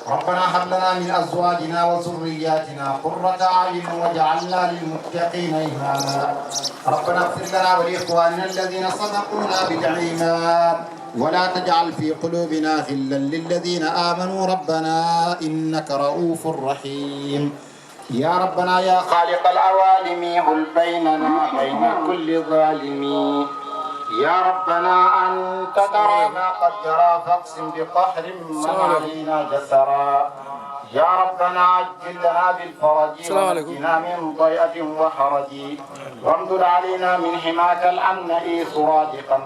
ربنا هب لنا من ازواجنا وذرياتنا قرة اعين واجعلنا للمتقين اماما ربنا اغفر لنا ولاخواننا الذين سبقونا بالايمان ولا تجعل في قلوبنا غلا للذين امنوا ربنا انك رؤوف رحيم يا ربنا يا خالق العوالم هل بيننا بين كل ظالم يا ربنا أنت ترى ما قد جرى فاقسم بقهر من علينا جسرا يا ربنا عجل لنا بالفرج ونجنا من ضيئة وحرج وامدد علينا من حماك الأمن صرادقا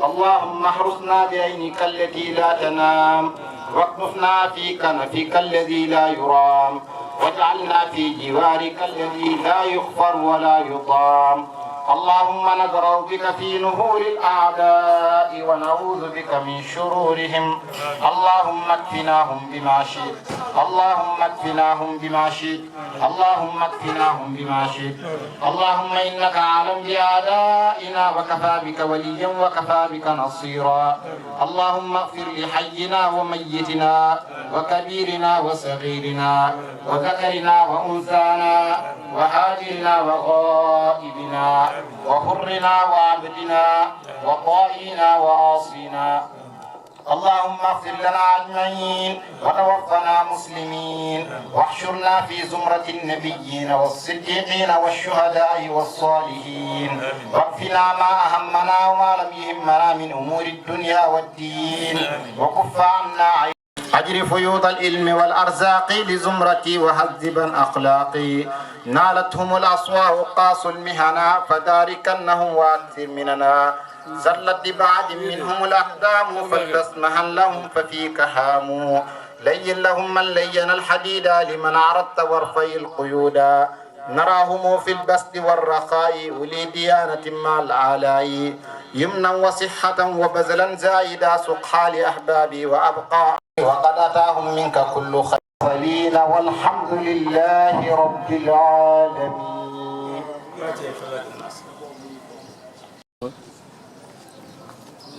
اللهم احرسنا بعينك التي لا تنام واكنفنا في كنفك الذي لا يرام واجعلنا في جوارك الذي لا يغفر ولا يضام اللهم ندرأ بك في نهور الأعداء ونعوذ بك من شرورهم اللهم اكفناهم بما شئت اللهم اكفناهم بما شئت اللهم اكفناهم بما شئت اللهم إنك عالم بأعدائنا وكفى بك وليا وكفى بك نصيرا اللهم اغفر لحينا وميتنا وكبيرنا وصغيرنا وذكرنا وأنثانا وحاضرنا وغائبنا وحرنا وعبدنا وطائنا وعاصينا اللهم اغفر لنا اجمعين وتوفنا مسلمين واحشرنا في زمرة النبيين والصديقين والشهداء والصالحين واكفنا ما اهمنا وما لم يهمنا من امور الدنيا والدين وكف عنا أجر فيوض العلم والأرزاق لزمرتي وهذبا أخلاقي نالتهم الأصواء قاس المهنا فداركنهم وأكثر مننا زلت لبعد منهم الأقدام فلتسمحا لهم ففيك هاموا لين لهم من لين الحديد لمن عرضت وارفي القيود نراهم في البسط والرخاء ولي ديانة مع الآلاء يمنا وصحة وبذلا زايدا سقحا لأحبابي وأبقى وقد أتاهم منك كل خير والحمد لله رب العالمين.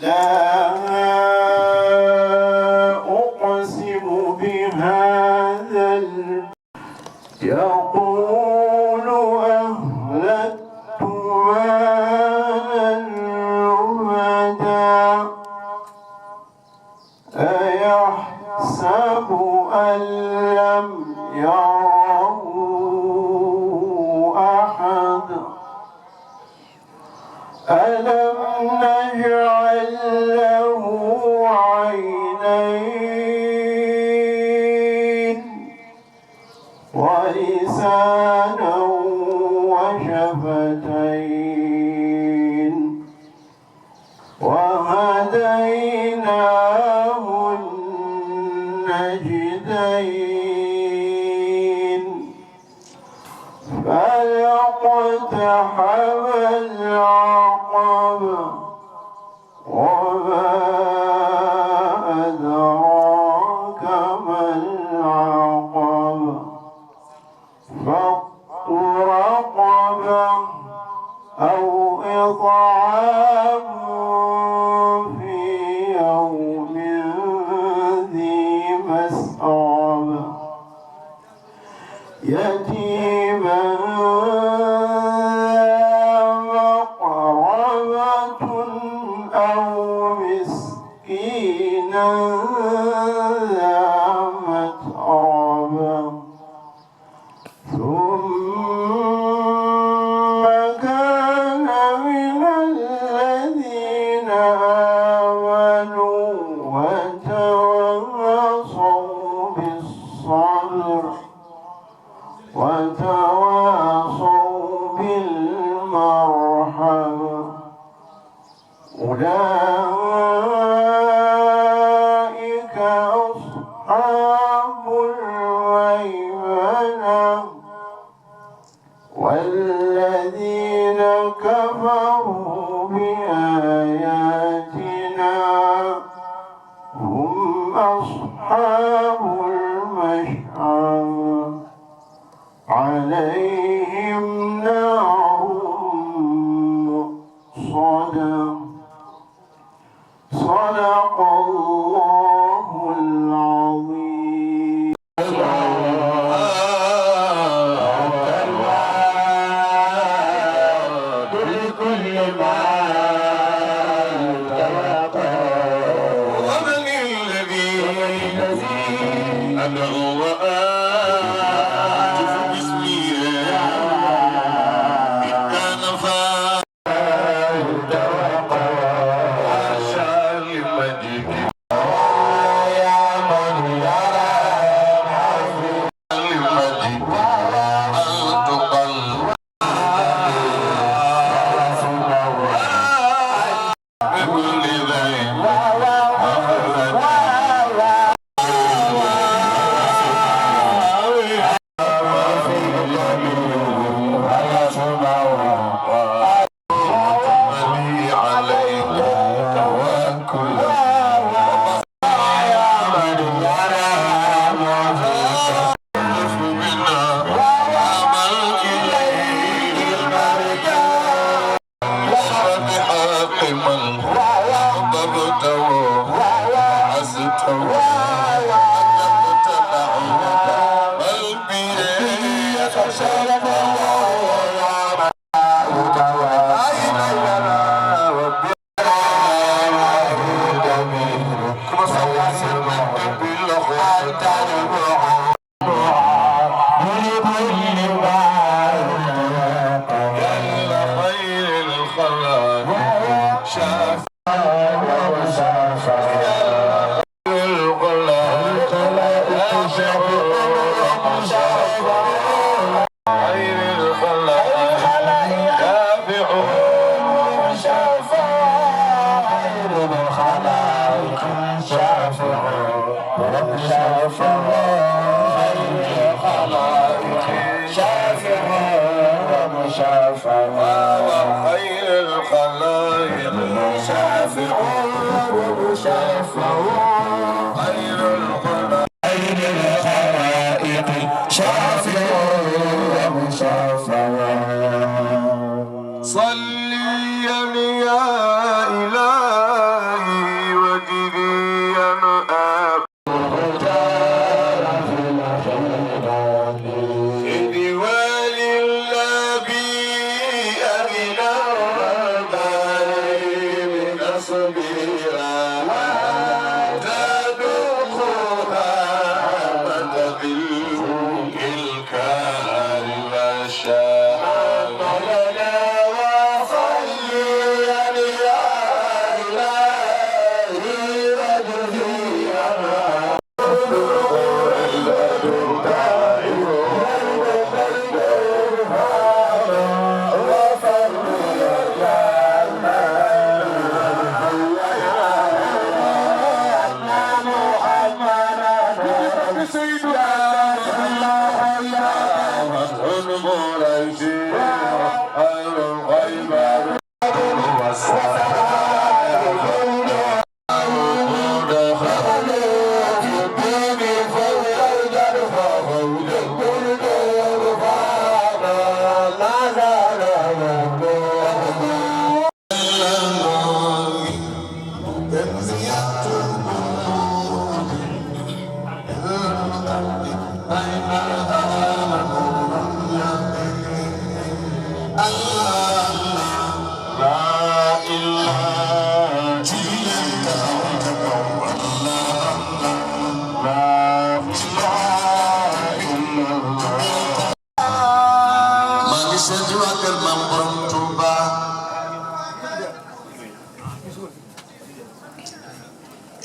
لا أقسم بهذا يقول أهلكت مالا أيحسب أن لم يره أحد ألم نجعل له عينين ولسانا وشفتين وهديناه النجدين فلاقتحم العقبة وما إطعام في يوم ذي مسغبة يتيما مقربة أو مسكينا ذا متربة ثم كان من الذين آمنوا وتواصوا بالصبر وتواصوا بالمرحمة أولئك أصحاب الميمنة والذين كفروا بآياتنا هم أصحاب المشأمة عليهم نار مؤصدة صدق الله العظيم. لكل ما ومن الذي أدعو وآتف باسمه إن كان فاشا لمجد يا من يرى لمجد أن تقل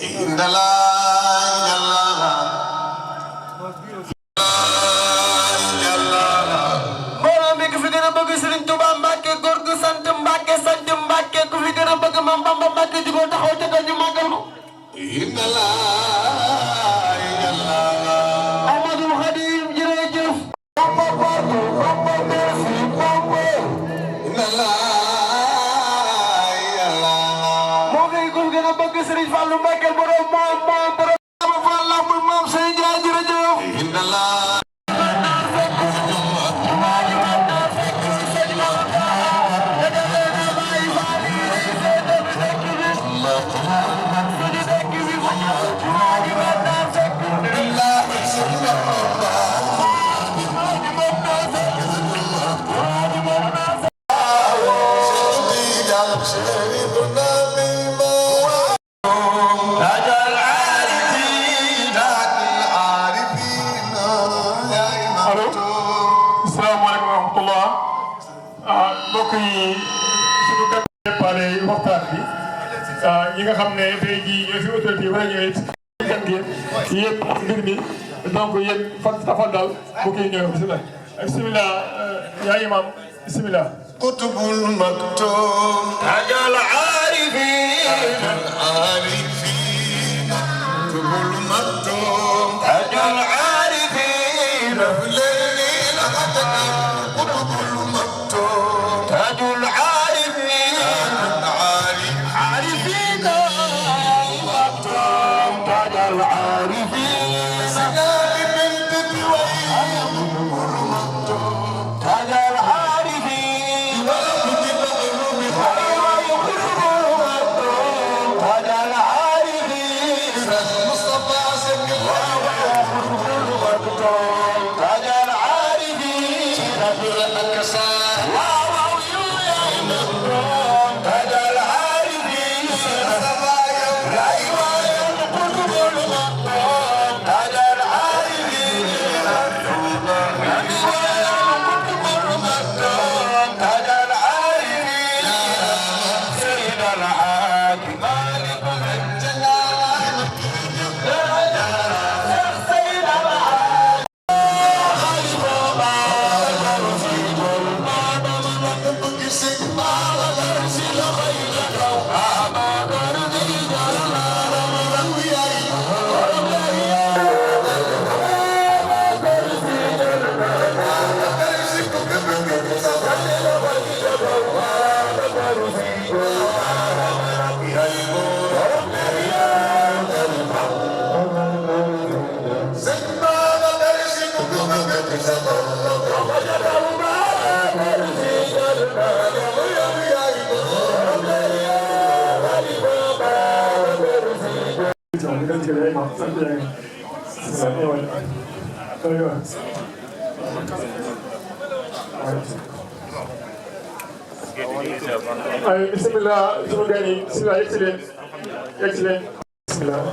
inna la mbooloo mi ku fi gën a bëgg Serigne Touba Mbacke góor gu sant Mbacke ku fi gën a bëgg Mame Bamba Mbacke jugoo taxaw ca kaw ñu màggal ko. inna la Amadou Khadim jërëjëf. Bamba Barko Bamba merci Bamba. inna la moo fi ku fi gën a bëgg Serigne Fallou Mbacke borom moom borom Fall lambul moom Serigne Ndiaye jërëjëf. inna la mbokk yi suñu déparé waxtaan bi ñi nga xam ne tey jii ñoo fi autorité yi war a ñëwee gan gi yéen mbir mi donc yéen fan daal bu kii ñëw bisimilah bisimilah yaa imam bisimilah qutbul maktum tajal arifin qutbul maktum tajal arifin تاج العارفين عارفين تاج العارفين سقال بنت تاج العارفين تاج العارفين مصطفى سكر تاج العارفين ربي الأكسار bisimilah suñu gan yi bisimilah yegg si leen bisimilah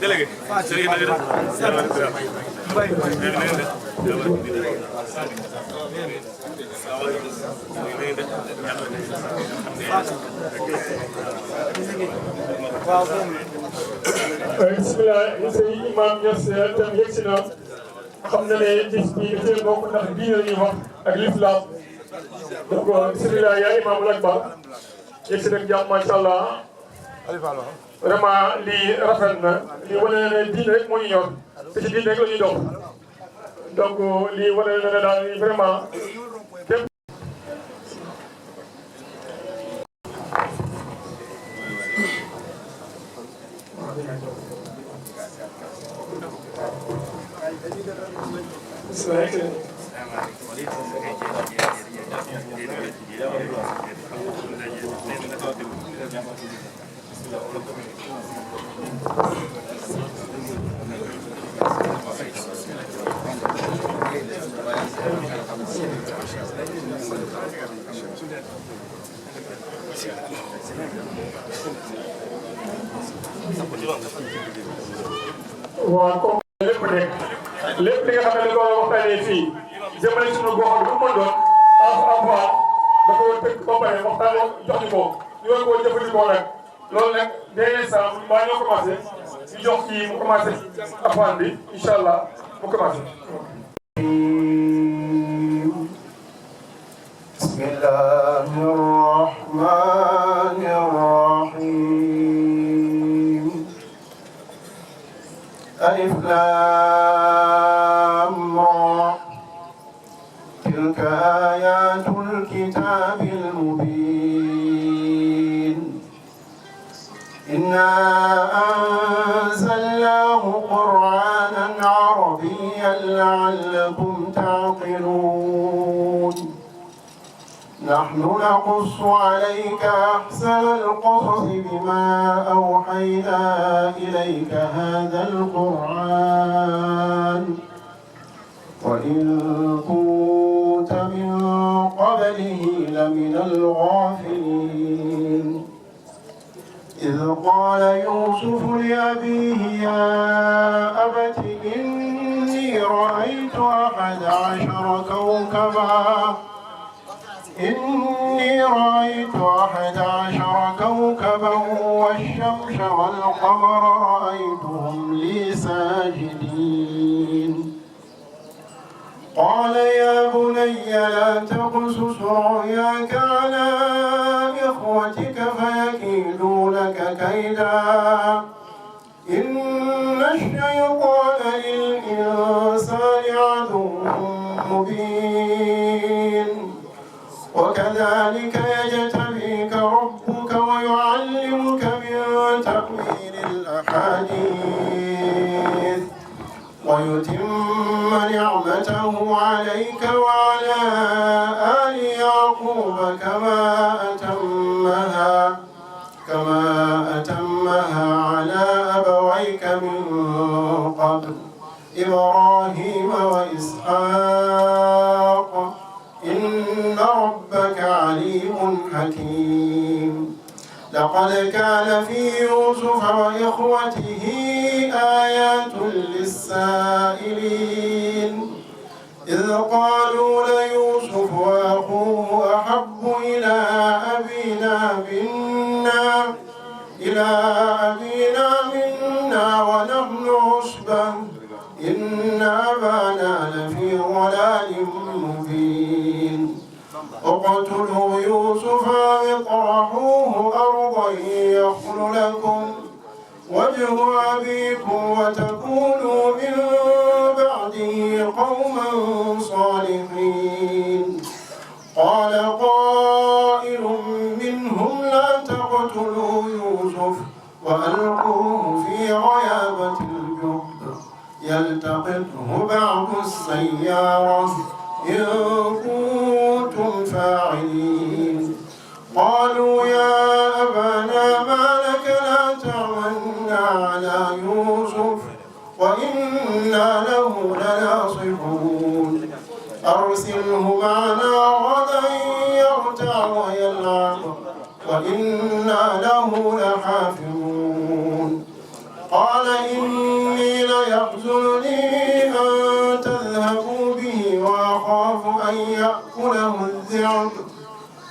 délégué bisimilah sëñ Imam Niass tam yegg si na xam na ne bis bi dafay bokk ndax diine la ñuy wax ak l'islam donc bisimilah yaa Imamul Akbar yegg si nag jàmm macha allah vraiment lii rafet na lii wane na ne diine rek moo ñu ñor te ci diine rek la ñuy dox donc lii wane na ne daal vraiment képp. waaw comme lépp nekk lépp li nga xam ne dañ ko waxtaanee fii jëmale suñu gox bi bu mu doon alxuraan dafa war a tënk ba pare waxtaan jox ñu ko ñu war koo jëfandikoo nag loolu nag dès l'instant maa ñoo commencé ñu jox kii mu commencé alxuraan bi incha allah mu commencé. بسم الله الرحمن الرحيم ألف لام را تلك آيات الكتاب المبين إنا أنزلناه قرآنا عربيا لعلكم تعقلون نحن نقص عليك أحسن القصص بما أوحينا إليك هذا القرآن وإن كنت من قبله لمن الغافلين إذ قال يوسف لأبيه يا أبت إني رأيت 11 كوكبا والشمس والقمر رأيتهم لي ساجدين قال يا بني لا تقصص رؤياك على إخوتك فيكيدوا لك كيدا إن الشيطان للإنسان عدو مبين وكذلك يجتبيك ربك ويعلمك من تأويل الأحاديث ويتم نعمته عليك وعلى آل يعقوب كما أتمها على أبويك من قبل إبراهيم وإسحاق إن ربك عليم حكيم لقد كان في يوسف وإخوته آيات للسائلين إذ قالوا ليوسف وأخوه أحب إلى أبينا منا ونحن عصبة إن أبانا لفي ضلال مبين اقتلوا يوسف واطرحوه أرضا يخل لكم وجه أبيكم وتكونوا من بعده قوما صالحين قال قائل منهم لا تقتلوا يوسف وألقوه في غيابة الجب يلتقطه بعض السيارة إن كنتم فاعلين قالوا يا أبانا ما لك لا تعملنا على يوسف وإنا له لناصحون أرسله معنا غدا يرتع ويلعب وإنا له لحافظون قال إني ليحزنني أن تذهبوا به وأخاف أن يأكله الذئب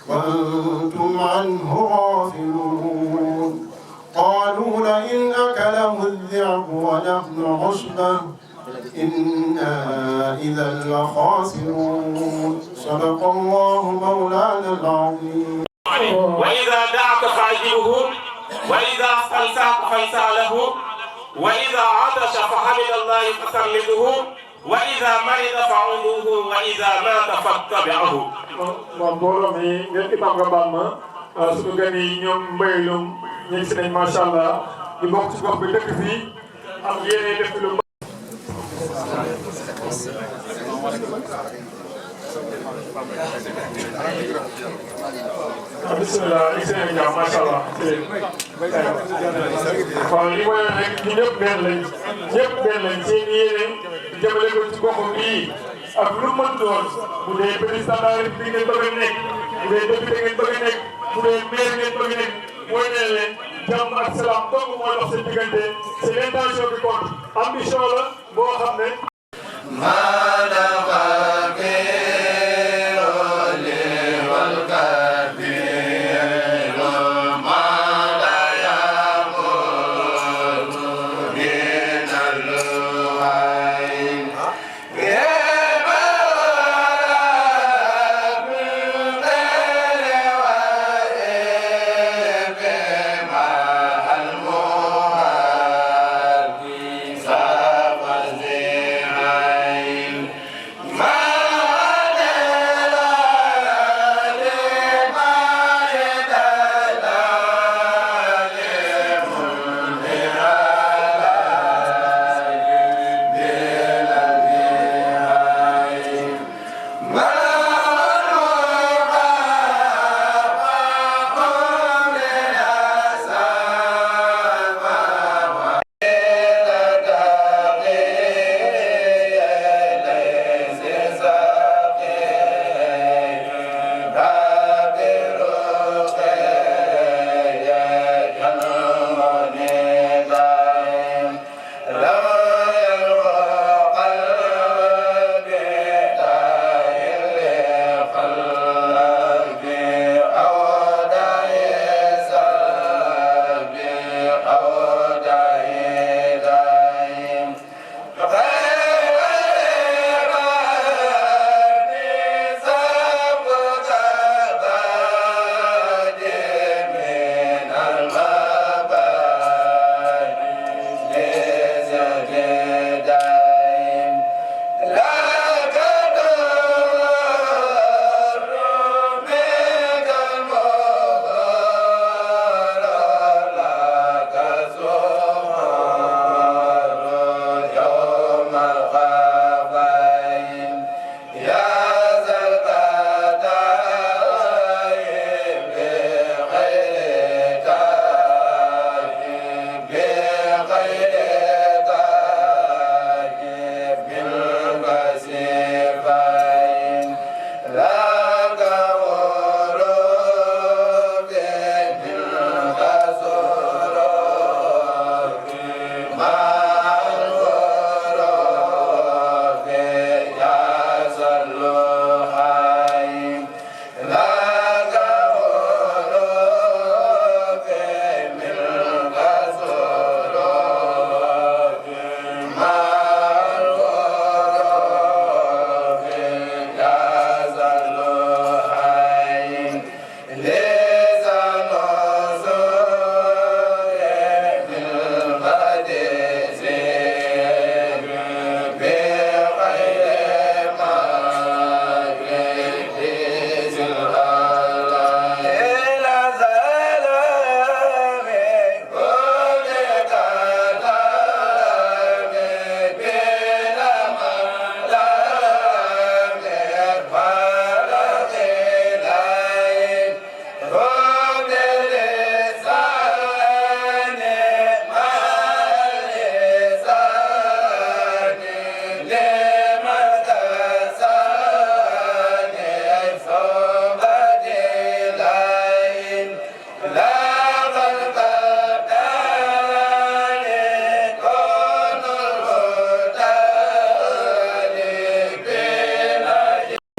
وأنتم عنه غافلون قالوا لئن أكله الذئب ونحن عصبة إنا إذا لخاسرون صدق الله مولانا العظيم وإذا دعك فعجبه وإذا استنساك فانساله وإذا عطش فحمد الله فسلده وإذا مرض فعوده وإذا مات فاتبعه. mbooloo mi ngeen imaam nga baal ma suñu gan yi ñoom mbay lum ñu si nañ macha allah di bokk ci gox bi dëkk fii am yéene def lu bismillah excellent nga macha allah waaw li mooy rek ñu ñëpp benn lañ seen yéene jëmale ko ci gox bii ak lu mën doon bu dee président de la République ngeen bëgg a nekk bu dee député ngeen bëgg a nekk bu dee maire ngeen bëgg a nekk mooy ne leen jàmm ak salaam dong mooy dox seen diggante c'est l'intention qui compte ambition la boo xam ne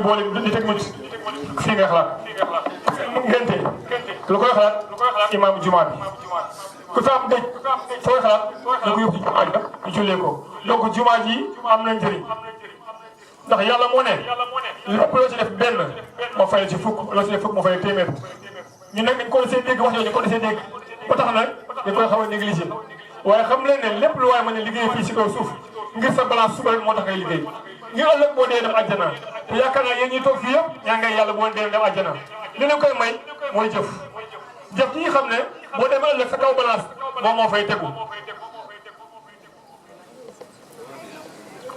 boole di teg ma ci fii nga xalaat ngente lu koy xalaat imam juma bi ku fa am dëj fooy xalaat da ko yóbbu ci jumaa ji ñu jullee ko donc jumaa ji am na njëriñ ndax yàlla moo ne lépp loo ci def benn moo fay ci fukk loo ci def fukk moo fay téeméer ñun nag dañ ko desee dégg wax jooju ko desee dégg ba tax nag dañ koy xaw a négligé waaye xam leen ne lépp lu waaye mën a liggéey fii si kaw suuf ngir sa balance suba rek moo tax ngay liggéey ngir ëllëg boo dee dem àjjana te yaakaar naa yéen ñi toog fii yëpp yaa ngay yàlla boo dee dem àjjana li leen koy may mooy jëf jëf yi xam ne boo demee ëllëg sa kaw balance moom moo fay tegu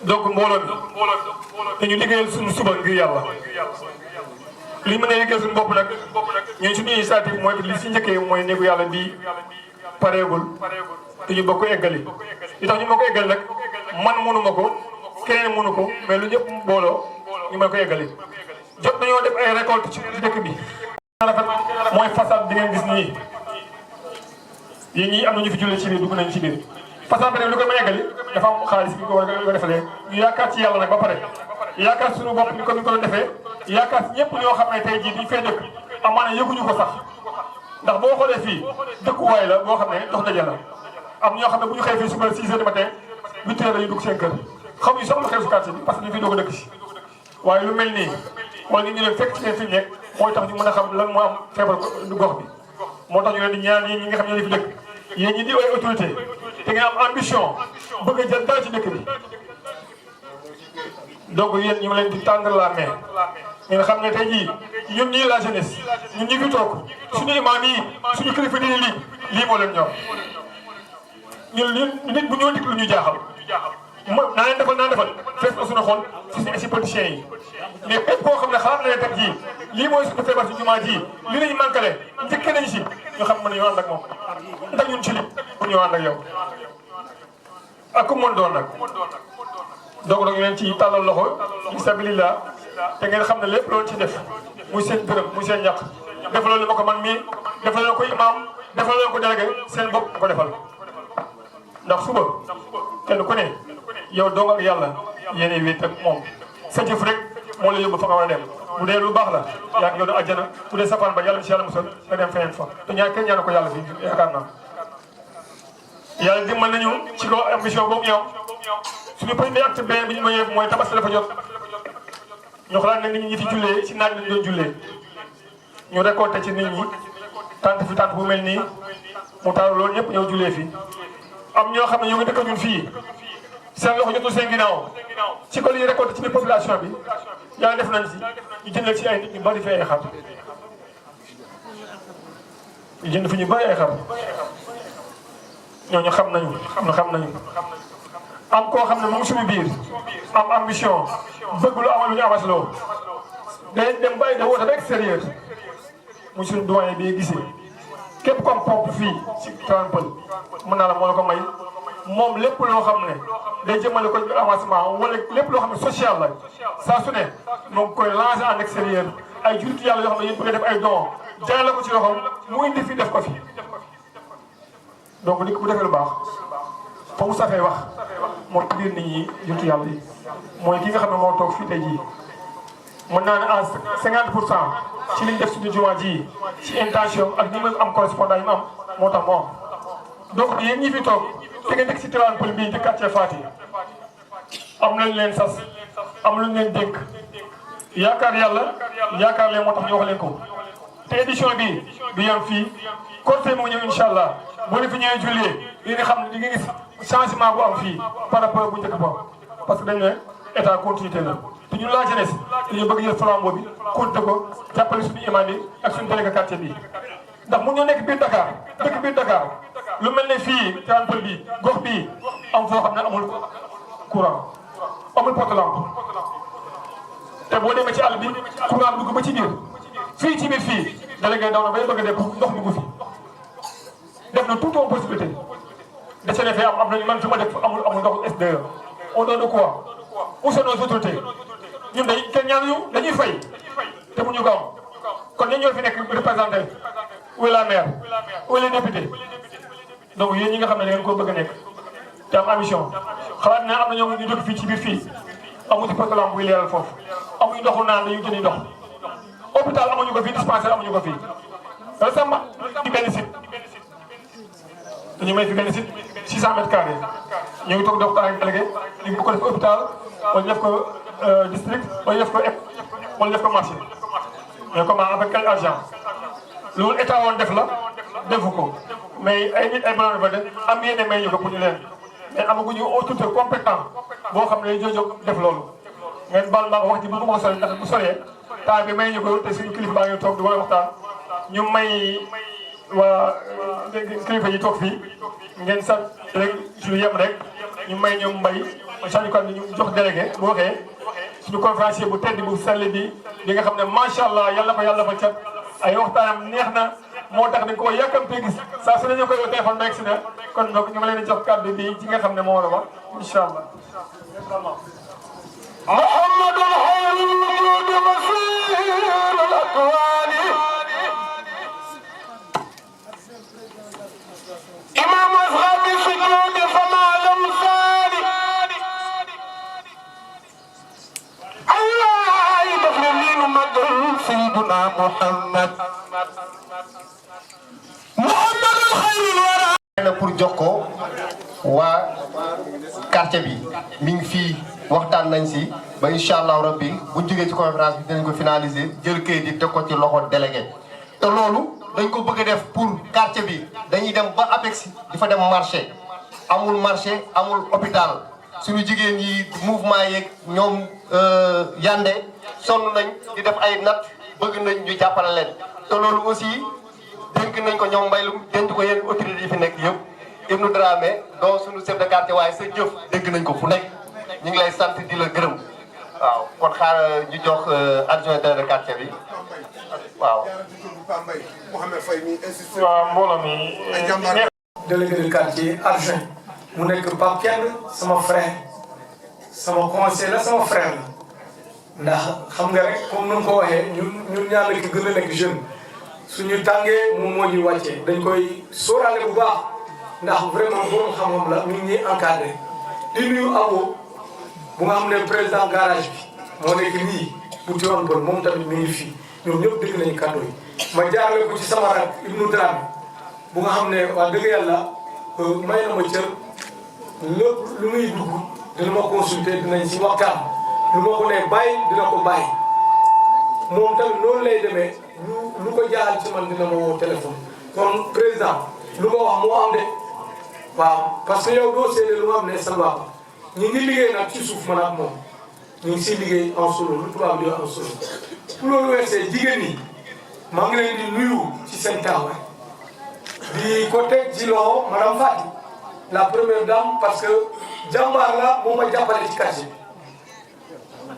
donc mbooloo mi dañu liggéeyal suñu suba ngir yàlla li mën a liggéeyal suñu bopp nag ñun suñu initiative mooy li si njëkkee mooy néegu yàlla bii pareegul te ñu bokk eggali li tax ñu ma ko eggali nag man mënuma ko keneen mënu ko mais lu ñëpp mbooloo ñu mën ko eggali jot nañoo def ay récolte ci dëkk bi rafet mooy façade bi ngeen gis nii yéen ñii am na ñu fi jullee ci biir dugg nañ ci biir façon bi nag lu ko ma yeggali dafa am xaalis bi ñu ko war a defalee ñu yaakaar ci yàlla nag ba pare yaakaar suñu bopp ni ko doon defee yaakaar si ñëpp ñoo xam ne tey jii diñ fay dëkk amaana yëguñu ko sax ndax boo xoolee fii dëkkuwaay la boo xam ne dox daje la am ñoo xam ne bu ñu xëy fii suba 6 heures du matin 8 heures lañu dugg seen kër xamuñu sax lu xew si quartier bi parce que ñu fi doog a dëkk si waaye lu mel nii wala nit ñu leen fekk ci leen fi ñu nekk mooy tax ñu mën a xam lan moo am feebar gox bi moo tax ñu leen di ñaan yéen ñi nga xam ne ñoo fi dëkk yéen ñi di ay autorité te ngeen am ambition bëgg a jël dara ci dëkk bi donc yéen ñu ngi leen di tendre la main ngeen xam ne tey jii ñun ñii la jeunesse ñun ñi fi toog suñu imaam yi suñu kilifa diine lii moo leen ñor ñun nit bu ñoo dikk lu ñu jaaxal naa leen defal fees na suñu xol si politiciens yi mais képp koo xam ne xalaat na ne teg jii lii mooy suñu feebar si jumaa ji li lañu manqué njëkkee nañ si ñu xam mën nañoo ànd ak moom ndax ñun ci li pour ñoo ànd ak yow ak ku mën doon nag donc nag ñu leen ci tàllal loxo bisabilillah te ngeen xam ne lépp loolu ci def muy seen dërëm muy seen ñàkk defaloo leen ma ko man mii defaloo leen ko imam defaloo leen ko délégué seen bopp ko defal ndax suba kenn ku ne yow dong ak yàlla yéenay wéet ak moom sa jëf rek moo la yóbbu fa nga war a dem bu dee lu baax la yaa ngi yow de àjjana bu dee safaan ba yàlla si yàlla musal nga dem feneen fa te ñaan kenn ñaan ko yàlla fii yaakaar naa yàlla dimbal nañu ci loo ambition boobu ñëw suñu premier acte benn bi ñu ma yëg mooy tabaski dafa jot ñu xalaat ne nit ñi fi jullee si naaj lañu doon jullee ñu récolté ci nit ñi tànt fi tànt bu mel nii mu taaru loolu ñëpp ñëw jullee fi am ñoo xam ne ñu ngi dëkk ñun fii seen loxo jotul seen ginnaaw ci ko li récolté ci biir population bi yàlla def nañ si ñu jëndal ci ay nit ñu bari fi ay xar ñu jënd fi ñu bari ay xar ñooñu xam nañu am koo xam ne mu ngi suñu biir am ambition bëgg lu amal lu ñu avancé loo day dem bàyyi da woote ba extérieur mu suñu doyen bi gisee képp ko am pompe fii ci Tivaouane Peulh mën naa la moo la ko may moom lépp loo xam ne day jëmale ko avancement wala lépp loo xam ne social la saa su ne moo ngi koy lancé en extérieur ay jullit yàlla yoo xam ne yéen bëgg a def ay dons jaarale ko ci loxoom mu indi fi def ko fi donc nit ku bu defee lu baax fa mu safee wax moo ci biir nit ñi jullit yàlla yi mooy ki nga xam ne moo toog fii tey jii mën naa ne à 50% ci liñ def suñu jumaa ji ci intention ak ñi ma am correspondant yi ma am moo tax moo am donc yéen ñi fi toog te nga nekk si Tivaouane Peulh bii di quartier Fati am nañ leen sas am luñ leen dénk yaakaar yàlla yaakaar leen moo tax ñu wax leen ko te édition bi du yem fii côté mu ñëw incha allah boo leen fi ñëwee jullee li nga xam ne di nga gis changement bu am fii par rapport bu njëkk ba parce que dañ ne état continuité la te ñun la jeunesse dañu bëgg jël flambeau bi continué ko jàppale suñu imam yi ak suñu délégué quartier bi ndax mun ñoo nekk biir Dakar dëkk biir Dakar lu mel ne fii Tivaouane Peulh bi gox bii am foo xam ne amul courant amul poto lampe te boo demee ci àll bi courant dugg ba ci biir fii ci biir fii délégué daw na bay bëgg a def ndox dugg fi def na tout en possibilité de ce fait am nañu man fi ma def amul ndox SDE on donne de quoi où sont nos autorités ñun day kenn ñaan ñu dañuy fay te mu ñu ko am kon ñun ñoo fi nekk représenté où est la maire où est les députés donc yéen ñi nga xam ne da ngeen ko bëgg a nekk te am ambition xalaat ne am na ñoo ñu dëkk fii ci biir fii amuñu poto lampe buy leeral foofu amuñu ndoxu naan dañuy jëndi ndox hôpital amuñu ko fii dispensaire amuñu ko fii récemment ci benn site dañu may fi benn site 600 mètres carrés ñu ngi toog di waxtaan ak délégué ñu ngi ko def hôpital wala ñu def ko district wala ñu def ko EP wala ñu def ko marché mais comment avec quel argent loolu état woon def la defu ko mais ay nit ay ballon ba de am yéene may ñu ko pour ñu leen mais amaguñu autorité compétent boo xam ne jóg def loolu ngeen baal maa ko wax ci bu ma sori ndax bu soree temps bi may ñu ko te suñu kilifa baa ngi toog di wala waxtaan ñu may waa kilifa yi toog fii ngeen sant rek suñu yem rek ñu may ñoom mbay sañu kan ñu jox délégué bu waxee suñu conférencier bu tedd bu sell bi li nga xam ne macha allah yàlla ko yàlla fa cat ay waxtaanam neex na moo tax dañ ko yàkkamtee gis saa su ne ñu koy woo téléphone nekk si ne kon donc ñu ngi leen di jox kàddu bi ci nga xam ne moo war a wax incha allah. محمد خير الوجود مسير الأكوان محمد محمد خير الورى pour jox ko waa quartier bi mi ngi fii waxtaan nañ si ba incha allah rabbi bu jógee ci conférence bi dinañ ko finaliser jël kayit yi teg ko ci loxo délégué te loolu dañ ko bëgg a def pour quartier bi dañuy dem ba APEX di fa dem marché amul hôpital suñu jigéen yi mouvement yeeg ñoom yande sonn nañ di def ay nat bëgg nañ ñu jàppale leen te loolu aussi dénk nañ ko ñoom mbaylum dénk ko yenn autorités yi fi nekk yëpp Ibnou Dramé donc suñu chef de quartier waaye sa jëf dégg nañ ko fu nekk ñu ngi lay sant di la gërëm waaw kon xaar ñu jox adjoint de quartier bi waaw. waaw mbooloo mi. délégué de quartier adjoint mu nekk Pape Kenn sama frère sama conseiller la sama frère la ndax xam nga rek comme nu ko waxee ñun ñaar la ki gën a nekk jeune suñu tàngee moom moo ñuy wàccee dañ koy sóoraale bu baax ndax vraiment borom xam-xam la ñu ngi ñuy encadré di nuyu Abo bu nga xam ne président garage bi moo nekk nii bu Tivaouane Peulh moom tamit mi ngi fii ñoom ñëpp dégg nañu kàddu yi ma jaarale ko ci sama rak Ibnou Dramé bu nga xam ne wax dëgg yàlla may na ma cër lépp lu muy dugg dina ma consulter dinañ si waxtaan lu ma ko ne bàyyi dina ko bàyyi moom tamit noonu lay demee lu ko jaaxal ci man dina ma woo téléphone kon président lu ma wax moo am de waaw parce que yow doo seede lu nga xam ne sa baax ñu ngi liggéey nag ci suuf man ak moom ñu ngi siy liggéey en solo lu tubaab di en solo pour loolu weesee jigéen ñi maa ngi leen di nuyu ci seen taxawaay di ko teg ci loxo madame Fati la première dame parce que jàmbaar la moo ma jàppale ci quartier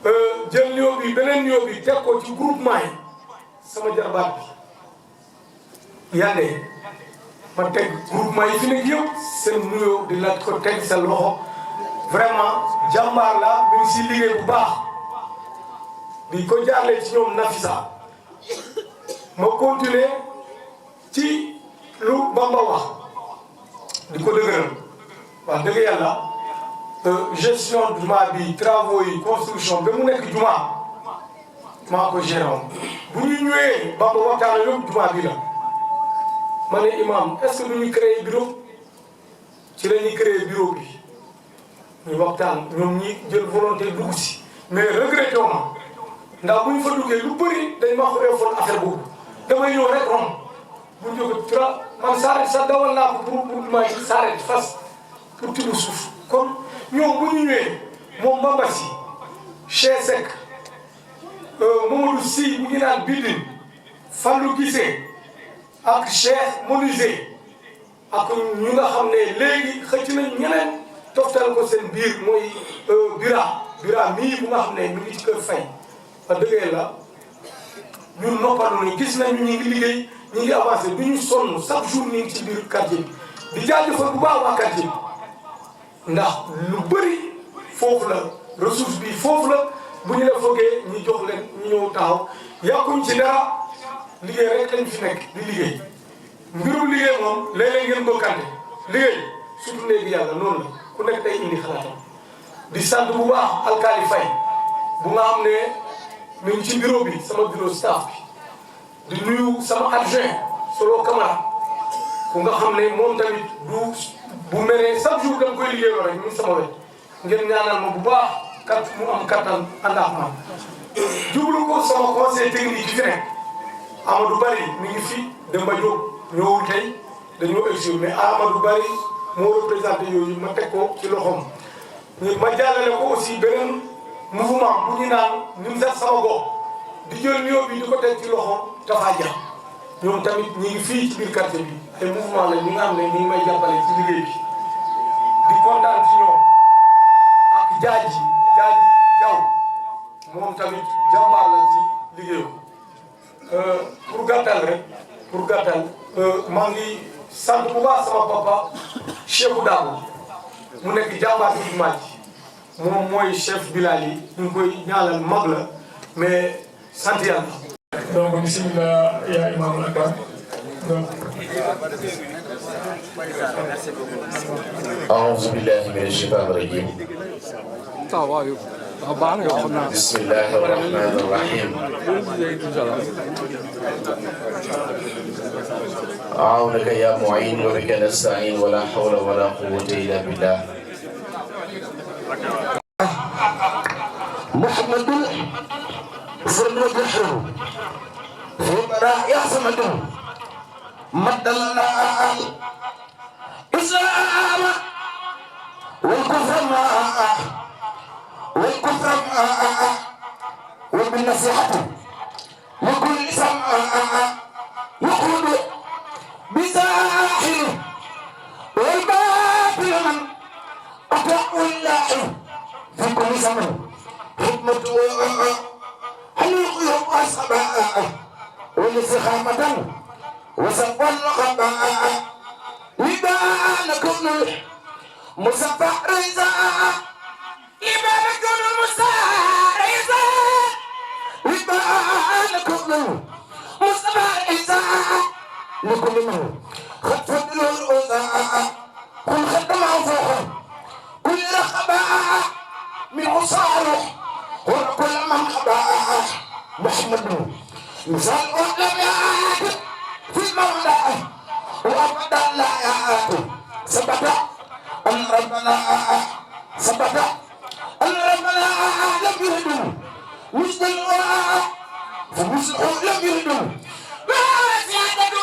bi jël nuyoo bi beneen nuyoo bi teg ko ci groupement yi sama jarbaat bi yande ma teg groupement yi fi nekk yëpp seen nuyoo di la ko teg sa loxo vraiment jàmbaar la mi ngi si liggéey bu baax di ko jaarlee ci ñoom Nafisa ma continuer ci lu Bamba wax di ko dëgëral wax dëgg yàlla gestion jumaa bi travaux yi construction ba mu nekk jumaa maa ko géré woon bu ñu ñëwee Bamba waxtaan yëpp jumaa bi la ma ne imam est-ce que du ñu créé bureau ci la ñuy créé bureau bi ñu waxtaan ñoom ñi jël volonté dugg si mais regretté ma ndax bu ñu fa duggee lu bëri dañ ma ko defoon affaire boobu damay ñëw rek rom bu ñu jógee tra man saret sax dawal naa ko pour ma ci saret fas pour tibb suuf kon ñoom bu ñu ñëwee moom Bamba si Cheikh Seck Mamadou Sy mu ngi naan Bidin Fallou Guissé ak Cheikh Monisé ak ñu nga xam ne léegi xëcc nañ ñeneen toftal ko seen biir mooy bira mii bu nga xam ne mi ngi ci kër Faye a dëggee la ñun noppalu ni gis nañu ñu ngi liggéey ñu ngi avancé du ñu sonn chaque jour ñu ngi ci biir quartier bi di jaajëfal bu baax waa quartier bi ndax lu bëri foofu la ressource bi foofu la bu ñu la foogee ñu jox leen ñu ñëw taxaw yàquñ ci dara liggéey rek lañ fi nekk di liggéey mbirum liggéey moom léeg-léeg ngeen bokkante liggéey surtout léegi yàlla noonu la ku nekk day indi xalaatam di sant bu baax alkaali Faye bu nga xam ne mi ngi ci bureau bi sama bureau staff bi di nuyu sama adjoint Solo Camara bu nga xam ne moom tamit bu meree chaque jour dama koy liggéeyoo rek mi sama wet ngeen ñaanal ma bu baax kat mu am kattan àndax ma jublu ko sama conseil technique yi fi nekk Amadou Bari mi ngi fi Demba Diop ñëwul tey dañoo exil mais Amadou Bari moo représenté yooyu ma teg ko ci loxoom ma jàllale ko aussi beneen mouvement bu ñu naan ñun sax sama gox di jël nuyoo bi di ko teg ci loxo Tafa Dia ñoom tamit ñi ngi fii ci biir quartier bi ay mouvement la ñi nga xam ne ñi ngi may jàppale ci liggéey bi di kontaan ci ñoom ak jaaji jaw moom tamit jàmbaar la ci liggéeyu pour gàttal maa ngi sant bu baax sama papa Cheikhou Dabo mu nekk jàmbaar ci jumaa ji moom mooy chef village yi ñu ngi koy ñaanal mag la mais sant yàlla. donc bismillah yaa imaamul akbar أعوذ بالله من الشيطان الرجيم بسم الله الرحمن الرحيم أعونك يا معين وبك نستعين ولا حول ولا قوة إلا بالله محمد فرد الحر فبرا يا صمد مد الله إسلام والكفر وبالنصيحة لكل سمع يقود بساحر والباطل من أطاع الله في كل زمن حكمة حلوق والصباء والاستخامة وسب الخباء لبان كن مصفى رزاء لبان كن مصفى رزاء لبان كن مصفى رزاء لكل من خطف الرؤساء كل خدم فوق كل رخباء من عصاره وكل من خباء محمد مثال الأولياء في المولى وأبدا لا يأتي ثبت أن ربنا ثبت أن ربنا لم يهدم مثل الوراء فمثله لم يهدم لا زيادة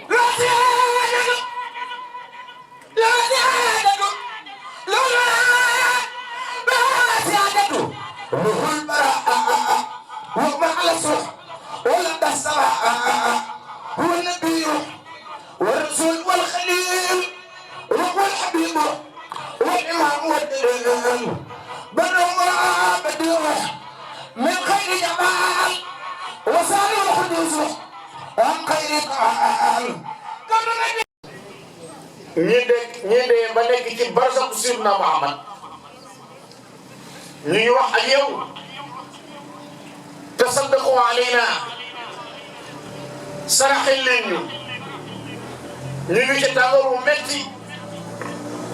لا زيادة لا زيادة روح البراء وما على الصح ولا السماء هو النبي والرسول والخليل روح الحبيب والإمام والدليل بلغ بديع من خير جمال وصار القدوس عن خير قال ñi de ba nekk ci barsaxu Seydina Muhammad ñu ngi wax ak yow tasaddaqu alayna saraxel leen ñu ngi ci tàngoor bu metti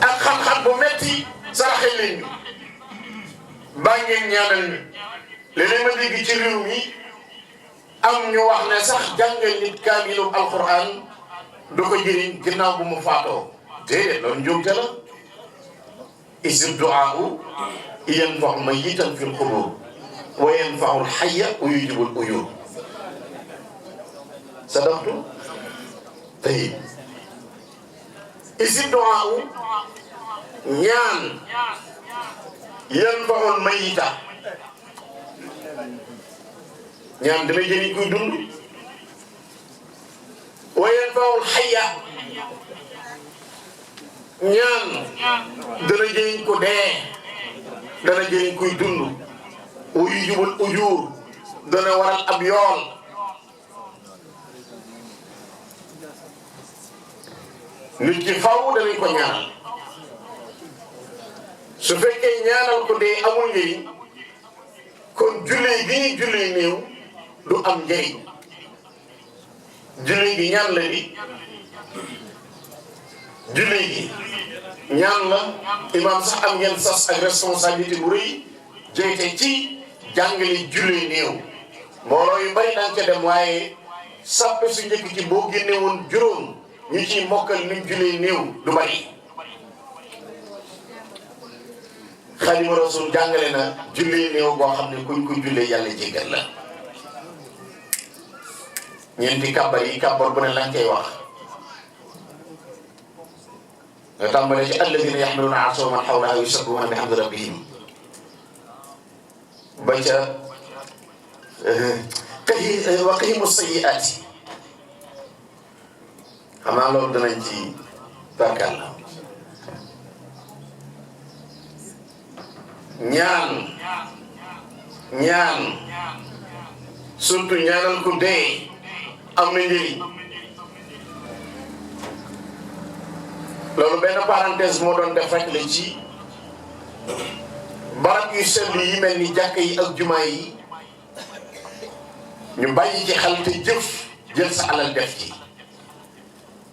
ak xam-xam bu metti saraxel leen ñu baa ngeen ñaanal ñu léeg-léeg ma dégg ci réew mi am ñu wax ne sax jàngal nit kaamilu alquran du ko jëriñ ginnaaw bu mu faatoo déedéet loolu njuumte la isib du'aahu yanfa'u mayyitan fil qubur wa yanfa'u al-hayya wa yujibu al-uyur sadaqtu tayyib isib du'aahu ñaan yanfa'u al-mayyita ñaan dana jëriñ kuy dund wa yanfa'u al-hayya ñaan dana jëriñ ko dee dana jëriñ kuy dund wa yujibul ujur dana waral ab yool nit ki faw danañ ko ñaanal su fekkee ñaanal ko dee amul njëriñ kon jullee gi ñuy jullee néew du am njëriñ jullee gi ñaan la di jullee gi ñaan la imaam sax am ngeen sas ak responsabilité bu rëy jeyte ci jàngale jullee néew mbooloo yu bari daan ca dem waaye sàppe su njëkk ci boo génne woon juróom ñu ciy mokkal nim jullee néew du bari Xaadimu Rasuul jàngale na jullee néew boo xam ne kuñ ko jullee yàlla jéggal la ñeenti kàbbar yi kàbbar bu ne lañ koy wax nga tàmbale ci alladina yaxmiluuna arsha wa man xawlahu yusabbihuuna bihamdi rabbihim ba ca wa qihimu sayyi'aati xam naa loolu danañ ci barkal la ñaan surtout ñaanal ku dee am na njëriñ loolu benn parenthèse moo doon def rek la ci barab yu sell yi mel ni jàkk yi ak jumaa yi ñu bàyyi ci xel te jëf jël sa alal def ci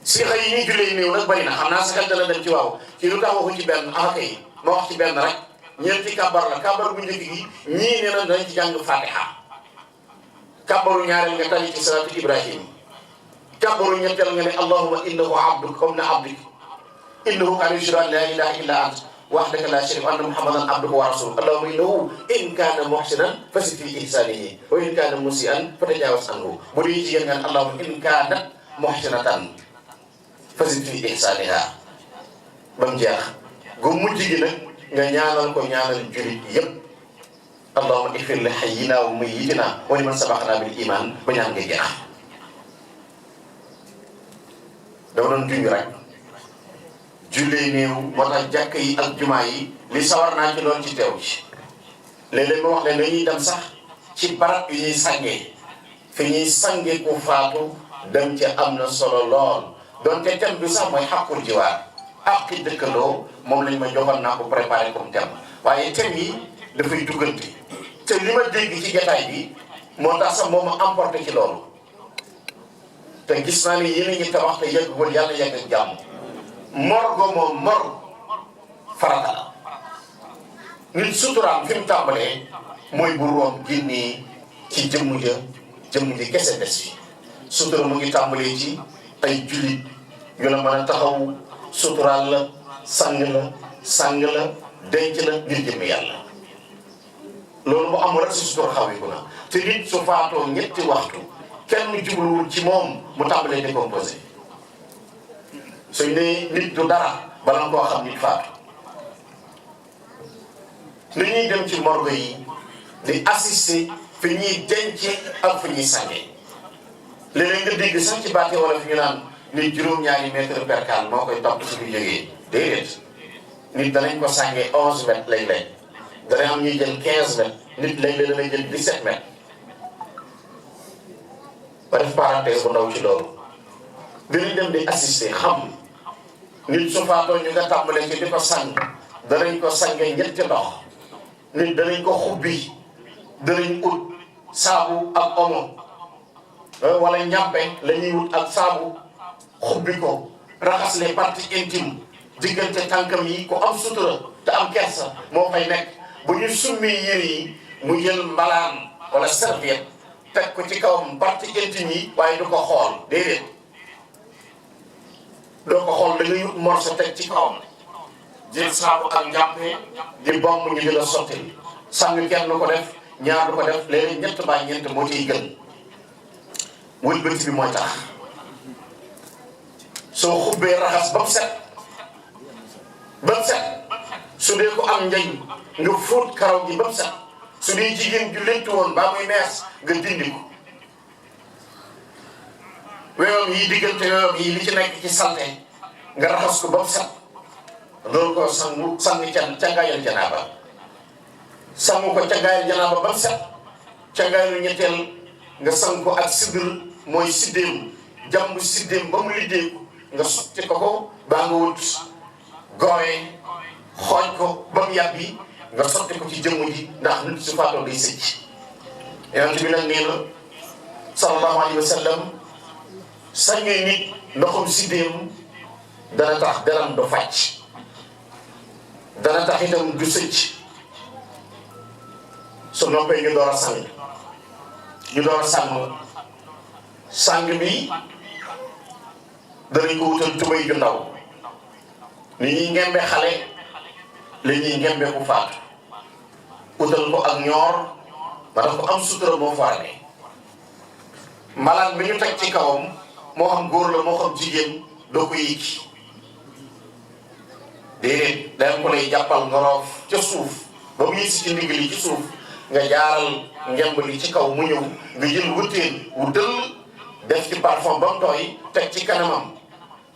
siixa yi ñuy jullee néew nag bari na xam naa sa xel dana dem ci waaw ci lu tax waxu ci benn kay ma wax ci benn rek ñeenti kabar la kabar bu njëkk gi ñii nee na dañ ci jàng fatiha kabaru ñaareel nga tari ci salaatu ibrahim kabaru ñetteel nga ne allahumma innahu abduka wa ibnu abdik innahu kana yashhadu an la ilaha illa anta wahdaka la sharika anna muhammadan abduka wa rasuluhu allahumma innahu in kana muhsinan fasid fi ihsanihi wa in kana musian fatajawaz anhu bu dee jigéen nga ne allahumma in kanat muhsinatan fasid fi ihsaniha ba mu jeex gu mujj gi nag nga ñaanal ko ñaanal julit yépp allahumma ighfir li hayyina wa mayyitina wa liman sabaqana bil iman ba ñaan nga jeex dama doon junj rek jullee néew moo tax jàkk yi ak jumaa yi li sawar naa ci lool ci teew ci léeg-léeg ma wax ne dañuy dem sax ci barab yu ñuy sàngee fi ñuy sàngee ku faatu dem ci am na solo lool donte thème bi sax mooy xàqul jiwaar àqi dëkkandoo moom lañ ma joxoon naa ko préparé comme thème waaye thème yi dafay duggante te li ma dégg ci jotaay bi moo tax sax moo ma emporté ci loolu te gis naa ne yéen a ngi tabax te yëggul yàlla yegg ak jàmm morgo moom mor farata la nit suturaam fi mu tàmbalee mooy bu room génnee ci jëmm ji kese des fi sutura mu ngi tàmbalee ci ay jullit yu la mën a taxaw suturaal la sang la denc la ngir jëmm yàlla loolu mu amul rek si sutura xawiku na te nit su faatoo ñetti waxtu kenn jubluwul ci moom mu tàmbalee décomposé suñ ne nit du dara bala nga koo xam nit faatu ni ñuy dem ci morgue yi di assister fi ñuy denc ak fi ñuy sàngee léeg-léeg nga dégg sax ci baate wala fi ñu naan nit juróom-ñaari mètre percale moo koy topp suñu jógee déedéet nit danañ ko sàngee 11 mètres léeg-léeg danañ am ñuy jël 15 mètres nit léeg-léeg danañ jël 17 mètres ba def parenthèse bu ndaw ci loolu dinañ dem di assister xam nit su faatoo ñu nga tàmbalee ci di ko sang danañ ko sangee ñetti ndox nit danañ ko xubbi danañ ut saabu ak omo wala ñàmpe la ñuy wut ak saabu xubbi ko raxas les parties intimes diggante tànkam yi ko am sutura te am kersa moo fay nekk bu ñu summi yére yi mu jël mbalaan wala serviette teg ko ci kawam parties intimes yi waaye du ko xool déedéet doo ko xool da ngay wut morso teg ci kawam jël saabu ak njàmpe di bomb ñu di la sotti sang kenn du ko def ñaar du ko def léeg-léeg ñett ba ñeent moo ciy gën wëlbati bi mooy tax soo xubbee raxas ba mu set su dee ko am njañ nga fóot karaw gi ba mu set su dee jigéen ju léttu woon baa muy mees nga dindi ko weyoom yi diggante weyoom yi li ci nekk ci salte nga raxas ko ba mu set loolu ko sang cangaayal janaaba sangu ko cangaayal janaaba ba mu set cangaayalu ñetteel nga sang ko ak sidr mooy siddéem jàmb siddéem ba mu liddeeku nga sotti ko baa nga wut gooye xooj ko ba mu yàbbi nga sotti ko ci jëmm ji ndax nit su faatoo day sëcc yonent bi nag nee na sallallahu alayhi wa sallam sangee nit ndoxum siddéem dana tax deram du fàcc dana tax itam du sëcc su noppee ñu door a sang sang bi danañ ko wutal tubay ju ndaw ni ñuy ngembe xale la ñuy ngembe ku faatu wutal ko ak ñoor ba daf ko am sutura moo farane malaan bi ñu teg ci kawam moo xam góor la moo xam jigéen doo ko yëkki déedéet dañ ko lay jàppal ngoroof ca suuf ba mu yëg si ci ndigg li ci suuf nga jaaral ngemb li ci kaw mu ñëw nga jël wëttéen wu dëll def ci parfum ba mu tooy teg ci kanamam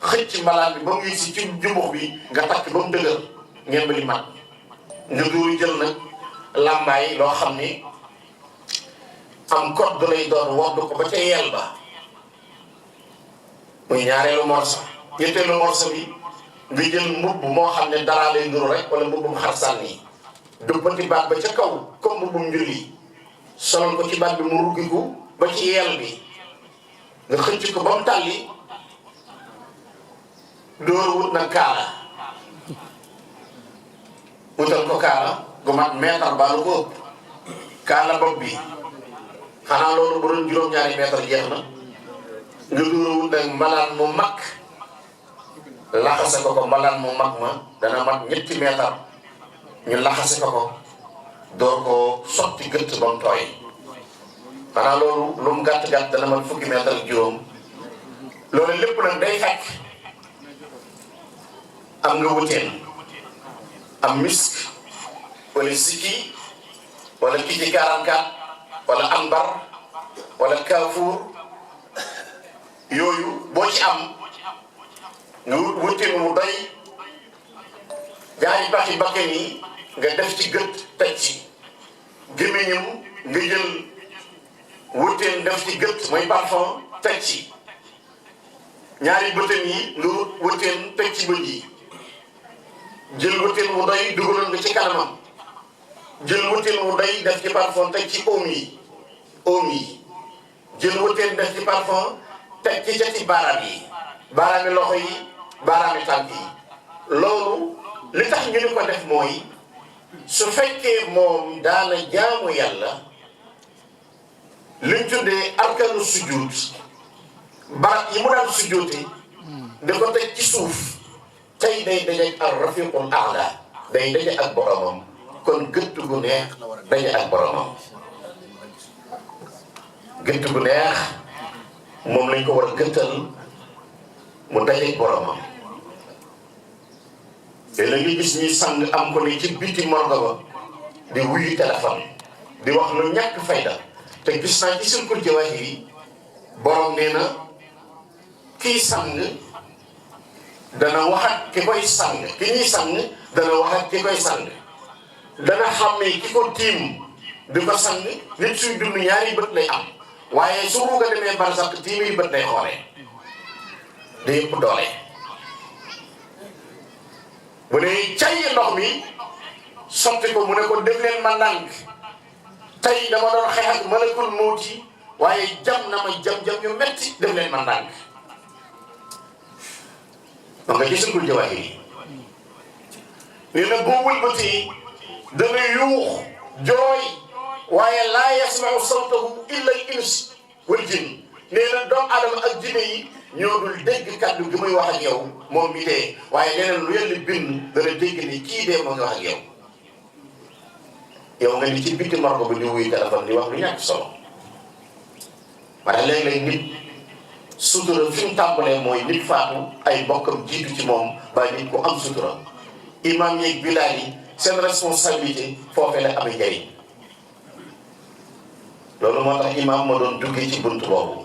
xëcc mbalaan bi ba mu yëg si ci jumbux bi nga takk ba mu dëgër ngemb li mat nga dóoru jël nag làmbaay loo xam ni am code lay doon wodd ko ba ca yel ba muy ñaareelu morso ñetteelu morso bi nga jël mbubb moo xam ne dara lay nuru rek wala mbubbum xar sànni dubbati baat ba ca kaw comme mbubbum njulli solal ko ci baat bi mu ruggiku ba ci yel bi nga xëcc ko ba mu tàlli door wut nag kaala wutal ko kaala gu mat mètre ba lu ko kaala bopp bi xanaa loolu bu doon juróom-ñaari mètre jeex na nga durawul nag mbalaan mu mag laxase ko ko mbalaan mu mag ma dana mat 3 mètre ñu laxase ko ko door ko sotti gëtt ba mu tooy xanaa loolu lu mu gàtt-gàtt dana mat 10 mètre ak juróom loolu lépp nag day fekk am nga wuteen am misk wala siki wala kiji 44 wala ambar wala kaafuur yooyu boo ci am nga wuteen mu doy jaari baxi bakken yi nga def ci gët teg ci gémmiñam nga jël wuteen def ci gët mooy parfum teg ci ñaari bëtam yi nga wuteen teg ci bët yi jël wuteen mu doy dugaloon nga ci kanamam jël wuteen mu doy def ci parfum teg ci oom yi jël wuteen def ci parfum teg ci cati baaraam yi baaraami loxo yi baaraami tànk yi loolu li tax ñu ni ko def mooy su fekkee moom daana jaamu yàlla liñ tuddee arkanu sujjuut barab yi mu daan sujjuute da ko teg ci suuf tey day daje ak rafiqul aala day daje ak boromam kon gëtt gu neex daje ak boromam gëtt gu neex moom lañ ko war a gëttal mu daje ak boromam te la nga gis ñuy sang am ko ne ci biti morgo ba di wuyu téléphone di wax lu ñàkk fayda te gis naa ci Sulkul Jawaahir yi borom nee na kii sang dana wax ak ki koy sang ki ñuy sang dana wax ak ki koy sang dana xàmmee ki ko tiim di ko sang nit suy dund ñaari bët lay am waaye su ruuga demee barsàq tiimi bët lay xoolee day yëpp doole bu dee cay ndox mi sotti ko mu ne ko def leen ma ndànk tey dama doon xeex ak malakul mawti waaye jam na ma jam-jam yu metti def leen ma ndànk ma nga ci Sulkul Jawaahir yi nee na boo wëlbatee dana yuux jooy waaye laa yasmau sawtahu illa al ins wal jinn nee na doomu aadama ak jinne yi ñoo dul dégg kàddu gi muy wax ak yow moom mi dee waaye leneen lu yàlla bind dana dégg ni kii dee moo ngi wax ak yow yow nga ni ci bitti morgo bi di wuy téléphone di wax lu ñàkk solo waaye léeg-léeg nit sutura fi mu tàmbalee mooy nit faatu ay bokkam jiitu ci moom ba nit ku am sutura imam yeeg bilaal yi seen responsabilité foofee la amee njariñ loolu moo tax imam ma doon duggee ci bunt boobu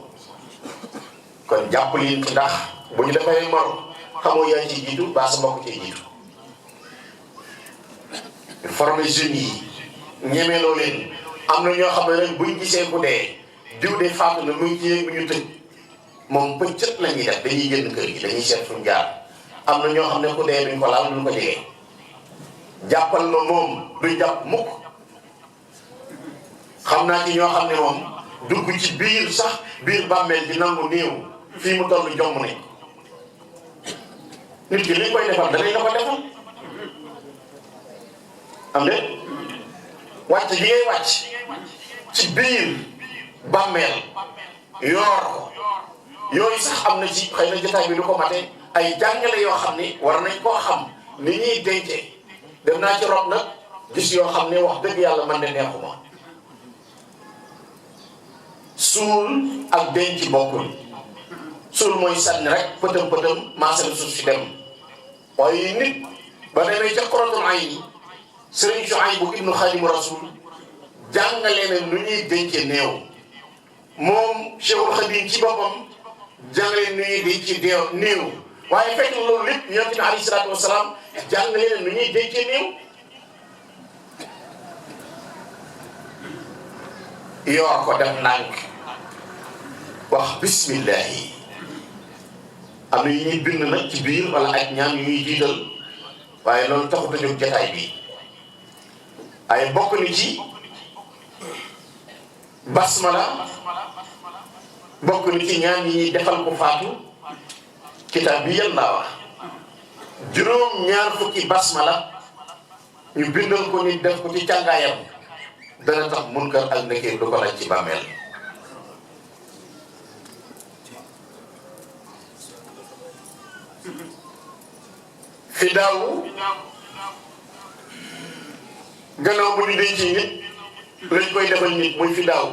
kon jàpp leen ci ndax bu ñu defee mor xamoo yaa ci jiitu baa sa mbokk ci jiitu former jeunes yi ñemeloo leen am na ñoo xam ne rek buñ gisee ku dee diw de faatu na muy ci bu ñu tëj moom pëccët la ñuy def dañuy génn kër gi dañuy seet fuñ jaar am na ñoo xam ne ku dee duñ ko laal duñ ko jege jàppal ma moom duñ jàpp mukk xam naa ci ñoo xam ne moom dugg ci biir sax biir bàmmeel di nangu néew fii mu toll jomm ne nit ki li koy defal danañ la ko defal am de wàcc gi ngay wàcc ci biir bàmmeel yoor ko yooyu sax am na ci xëy na jotaay bi du ko mate ay jàngale yoo xam ni war nañ koo xam ni ñuy dencee dem naa ci rob nag gis yoo xam ne wax dëgg yàlla man de neexuma suul ak denc bokkul suul mooy sànni rek pëtëm pëtëm maasal suuf si dem waaye nit ba demee ca Qurratul Ayni Sëriñ Shuaybu ibnu Xaadimu Rasuul jàngale na nu ñuy dencee néew moom Cheikhul Xadim ci boppam jàngale nu ñuy dencee néew waaye fekk loolu lépp Yonent bi alayhi salaatu wasalaam jàngale na nu ñuy dencee néew yoor ko def ndànk wax bismillahi am na yu ñuy bind nag ci biir wala ak ñaan yu ñuy jiital waaye loolu taxut a jóg jataay bi ay bokk ni ci basmala bokk ni ci ñaan yi ñuy defal ko faatu kitaab bi yal naa wax juróom ñaar fukki basmala ñu bindal ko nit def ko ci càngaayam dana tax munkar ak nakir du ko laaj ci bàmmeel fi daaw gannaaw bu ñu denc nit lañ koy defal nit muy fi daaw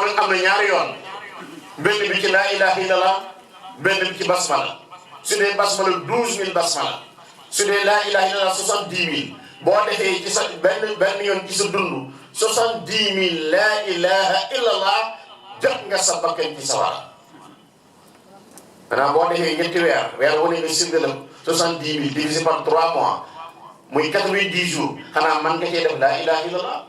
nag am na ñaari yoon benn bi ci laa ilaha illallah benn bi ci basmala su dee basmala 12000 basmala su dee laa ilaha illallah 70000 boo defee ci sa benn yoon ci sa dund 70000 laa ilaha illallah jot nga sa bakkan ci sawara maanaam boo defee ñetti weer wu ne nga séddale 70000 divisé par 3 mois muy 90 jours xanaa man nga cee def laa ilaha illallah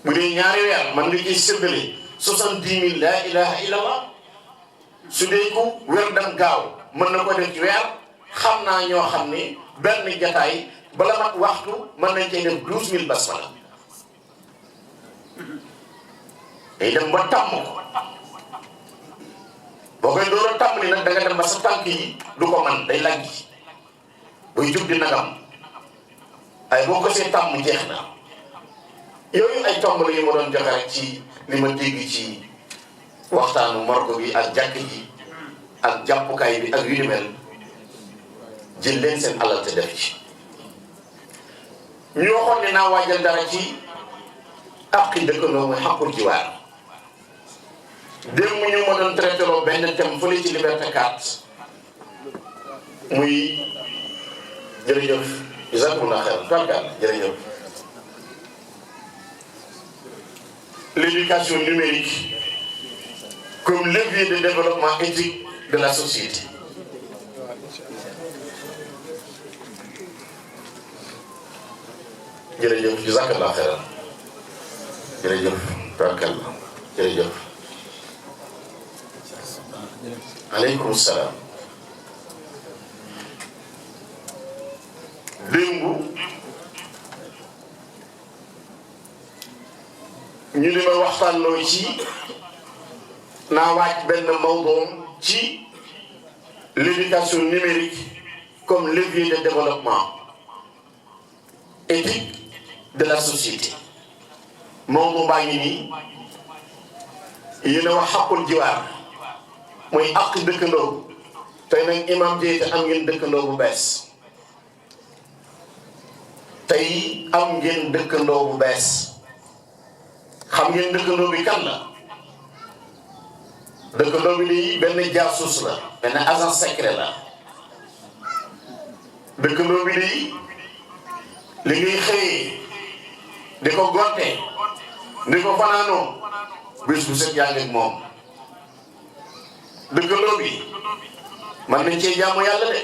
bu dee ñaari weer man nga ciy séddale 70000 laa ilaha illallah su dee ku weer dem gaaw mën na ko def ci weer xam naa ñoo xam ni benn jataay bala mat waxtu mën nañ cee def 12000 basmala day dem ba tàmm ko boo koy door a tàmm ni nag da nga dem ba sa tànk yi du ko man day laggi buy jug di nagam ay boo ko see tàmm jeex na yooyu ay tomb la yu ma doon joxe rek ci li ma dégg ci waxtaanu morgo bi ak jàkk ji ak jàppukaay bi ak yu ni mel jël leen seen alal te def ci ñu waxoon ne naa waajal dara ci àqi dëkkandoo muy xaqul jiwaar démb ñu ma doon traité loo benn thème fële ci Liberté 4 muy jërëjëf jazakumullah xayran barkal jërëjëf l'éducation numérique comme levier de développement éthique de la société. jërëjëf jazakallah xayran jërëjëf barakallah jërëjëf aleykum salaam démb ñu li ma waxtaan loo ci naa waaj benn mawdoom ci l'éducation numérique comme levier de développement éthique de la société mawdu baa ngi nii yéen a wax xaqul jiwaar muy àq dëkkandoo tey nag imam Diété am ngeen dëkkandoo bu bees tey am ngeen dëkkandoo bu bees xam ngeen dëkkandoo bi kan la dëkkandoo bi di benn jaasuus la benn agent secret la dëkkandoo bi di li ngay xëyee di ko gonte di ko fanaanoo bés bu set yaa ngi ak moom dëkkandoo bi mën nañ cee jaamu yàlla de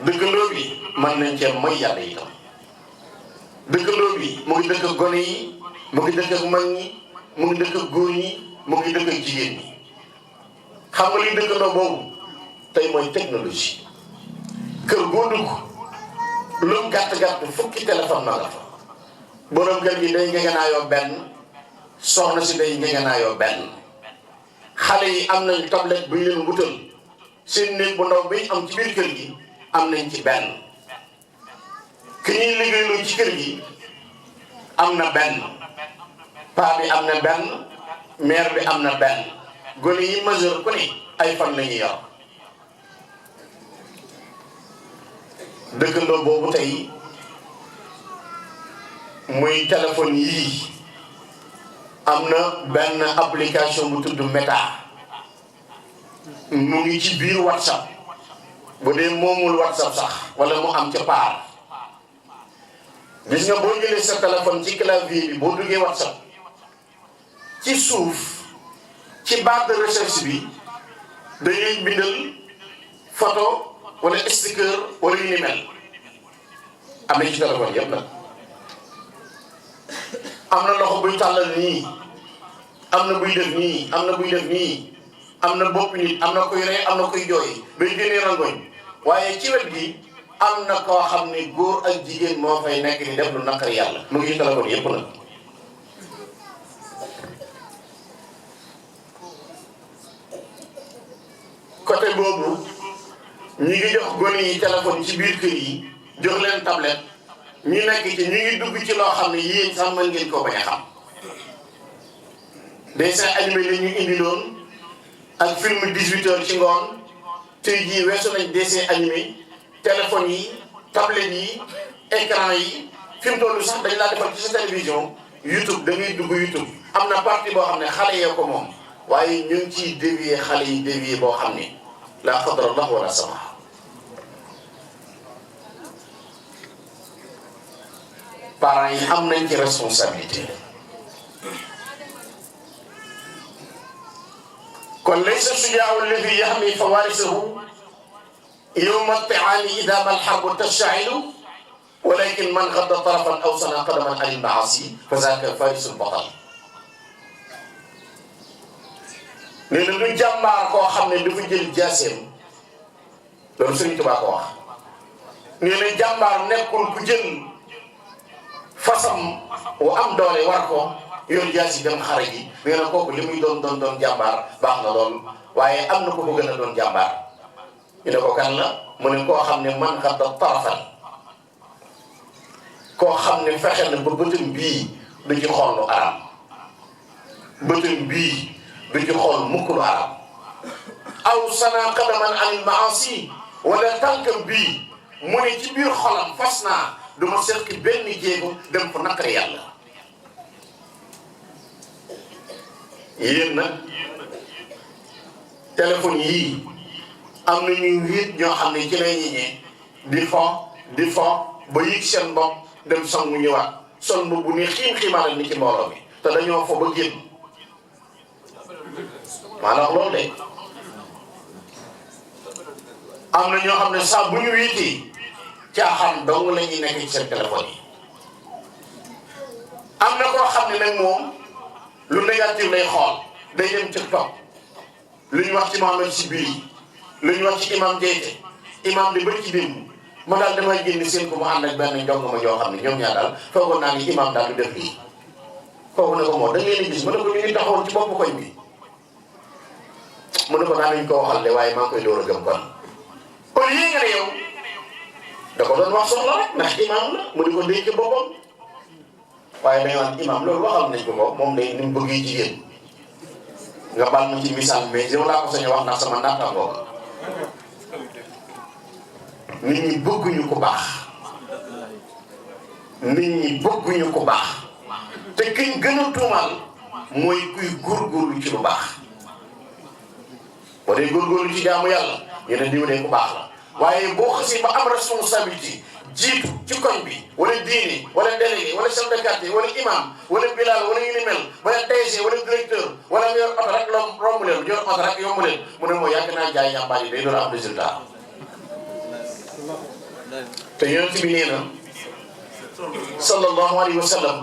dëkkandoo bi mën nañ cee moy yàlla itam dëkkandoo bi mu ngi dëkk ak gone yi mu ngi dëkk ak mag ñi mu ngi dëkk ak góor ñi mu ngi dëkk ak jigéen ñi xam nga liy dëkkandoo boobu tey mooy technologie kër boo dugg lu mu gàtt-gàtt fukki téléphone na la fa borom kër gi day ngegenaayoo benn soxna si day ngegenaayoo benn xale yi am nañ tablette bu ñu leen wutal seen néeg bu ndaw bi am ci biir kër gi am nañ ci benn ki ñuy liggéeyloo ci kër gi am na benn paa bi am na benn mère bi am na benn gone yi majeur ku ne ay fan la ñuy yor dëkkandoo boobu tey muy téléphone yii am na benn application bu tudd Meta mu ngi ci biir WhatsApp bu dee moomul WhatsApp sax wala mu am ca paar gis nga boo jëlee sa téléphone ci clavier bi boo duggee WhatsApp ci suuf ci barre de recherche bi dañuy bindal photo wala sticker wala yu ni mel am na ci téléphone yëpp nag am na loxo buy tàllal nii am na buy def nii am na buy def nii am na bopp nit am na koy rey am na koy jooy bay génnee rangoñ waaye ci wet gi am na koo xam ne góor ak jigéen moo fay nekk ni def lu naqari yàlla mu ngi ci téléphone yëpp nag côté boobu ñi ngi jox gone yi téléphone ci biir kër yi jox leen tablette ñu nekk ci ñu ngi dugg ci loo xam ne yéen sax mën ngeen koo bañ a xam dessin animé la ñu indi loon ak film 18h ci ngoon tey jii weesu nañ dessin animé téléphone yi tablette yi écran yi fi mu toll sax dañ laa defal ci sa télévision YouTube da ngay dugg YouTube am na partie boo xam ne xale yee ko moom waaye ñu ngi ciy dévier xale yi dévier boo xam ne la qadarallah wala sama parents yi am nañ ci responsabilité kon laysa sujaahu alladi yaxmi fawarisahu yowma tiaani ida ma alxarbu tashtacilu walakin man gadda tarafan aw sana qadaman an ilmaasi fa zaaka farisul batal nee na du jàmbaar koo xam ne dafa jël jaaseem loolu Sëriñ Tuubaa ko wax nee na jàmbaar nekkul ku jël fasam wa am doole war ko yor jaasi dem xare ji nee na kooku li muy doon jàmbaar baax na lool waaye am na ko ko gën a doon jàmbaar ñu ne ko kan la mu ne koo xam ne man xadda tarafan koo xam ne fexe na ba bëtam bii du ci xool lu araam bëtam bii du ci xool mukk lu araam aw sana qadaman anil maasi wala tànkam bii mu ne ci biir xolam fas naa du ma seqi benn jéego dem fu naqari yàlla yéen nag téléphone yii am na ñuy wéet ñoo xam ne ci lay ñiñee di fo ba yëg seen bopp dem sangu ñëwaat sol bu ni xiim-xiimaaral ni ci mbooloo mi te dañoo fo ba génn maanaam loolu de am na ñoo xam ne saa bu ñu wéetee caaxaan dong la ñuy nekk ci seen téléphone yi am na koo xam ne nag moom lu négatif lay xool day dem TikTok lu ñu wax ci Mohamed Sibiri lu ñu wax ci imam Jeyte imam di bëri ci démb ma daal damay génn seen ko mu ànd ak benn njong ma joo xam ne ñoom ñaar daal foogoon naa ni imam daal du def lii kooku ne ko moo da ngeen gis ma ne ko ñu ngi taxawoon ci bopp koñ bi mu ne ko naa nañ ko waxal de waaye maa ngi koy door a gëm kon kon yii nga ne yow da ko doon wax soxla rek ndax imam la mu di ko dénk boppam waaye dañu naan imam loolu waxal nañ ko ko moom day ni mu bëgg jigéen nga baal ma ci misaal mais yow laa ko sañ wax ndax sama naataangoo nit ñi bëgguñu ko baax nit ñi bëgguñu ko baax te kiñ gën a tuumaal mooy kuy góorgóorlu ci lu baax boo dee góorgóorlu ci jaamu yàlla ñu ne diw de ku baax la waaye boo xasee ba am responsabilité jiitu ci koñ bi wala diine wala délégué wala chef de quartier wala imam wala bilal wala yu ni mel wala DG wala directeur wala nga yor oto rek romb leen yor oto rek yomb leen mu ne moo yàgg naa jaay yàmbaay yi day doon am résultat te yonent bi nee na sallallahu alayhi wa sallam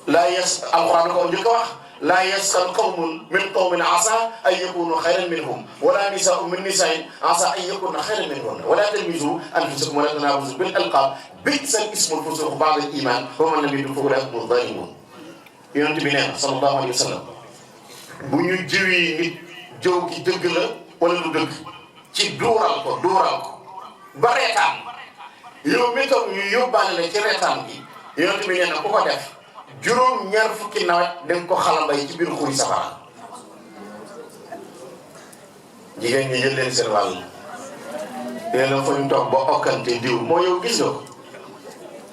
laa yas alquran ko njëkk a wax laa yasxar qawmun min qawmin asa an yakunu xayran minhum wala nisaa'un min nisaa'in asa an yakunna xayran minhunna wala talmizu anfusakum wala tanabazu bil alqab bi'sal ismul fusuq ba'da al iman wa man lam yatub fa ulaa'ika humu zalimun yonent bi nee na sallallahu alayhi wa sallam bu ñu jiwee nit jëw gi dëgg la wala lu dëgg ci duural ko ba reetaan yow mi toog ñu yóbbaale la ci reetaan gi yonent bi nee na ku ko def juróom ñaar fukki nawet dañ ko xalambay ci biir xuri safara jigéen ñi jël leen seen wàll nee na fa ñu toog ba okkante diw moo yow gis nga ko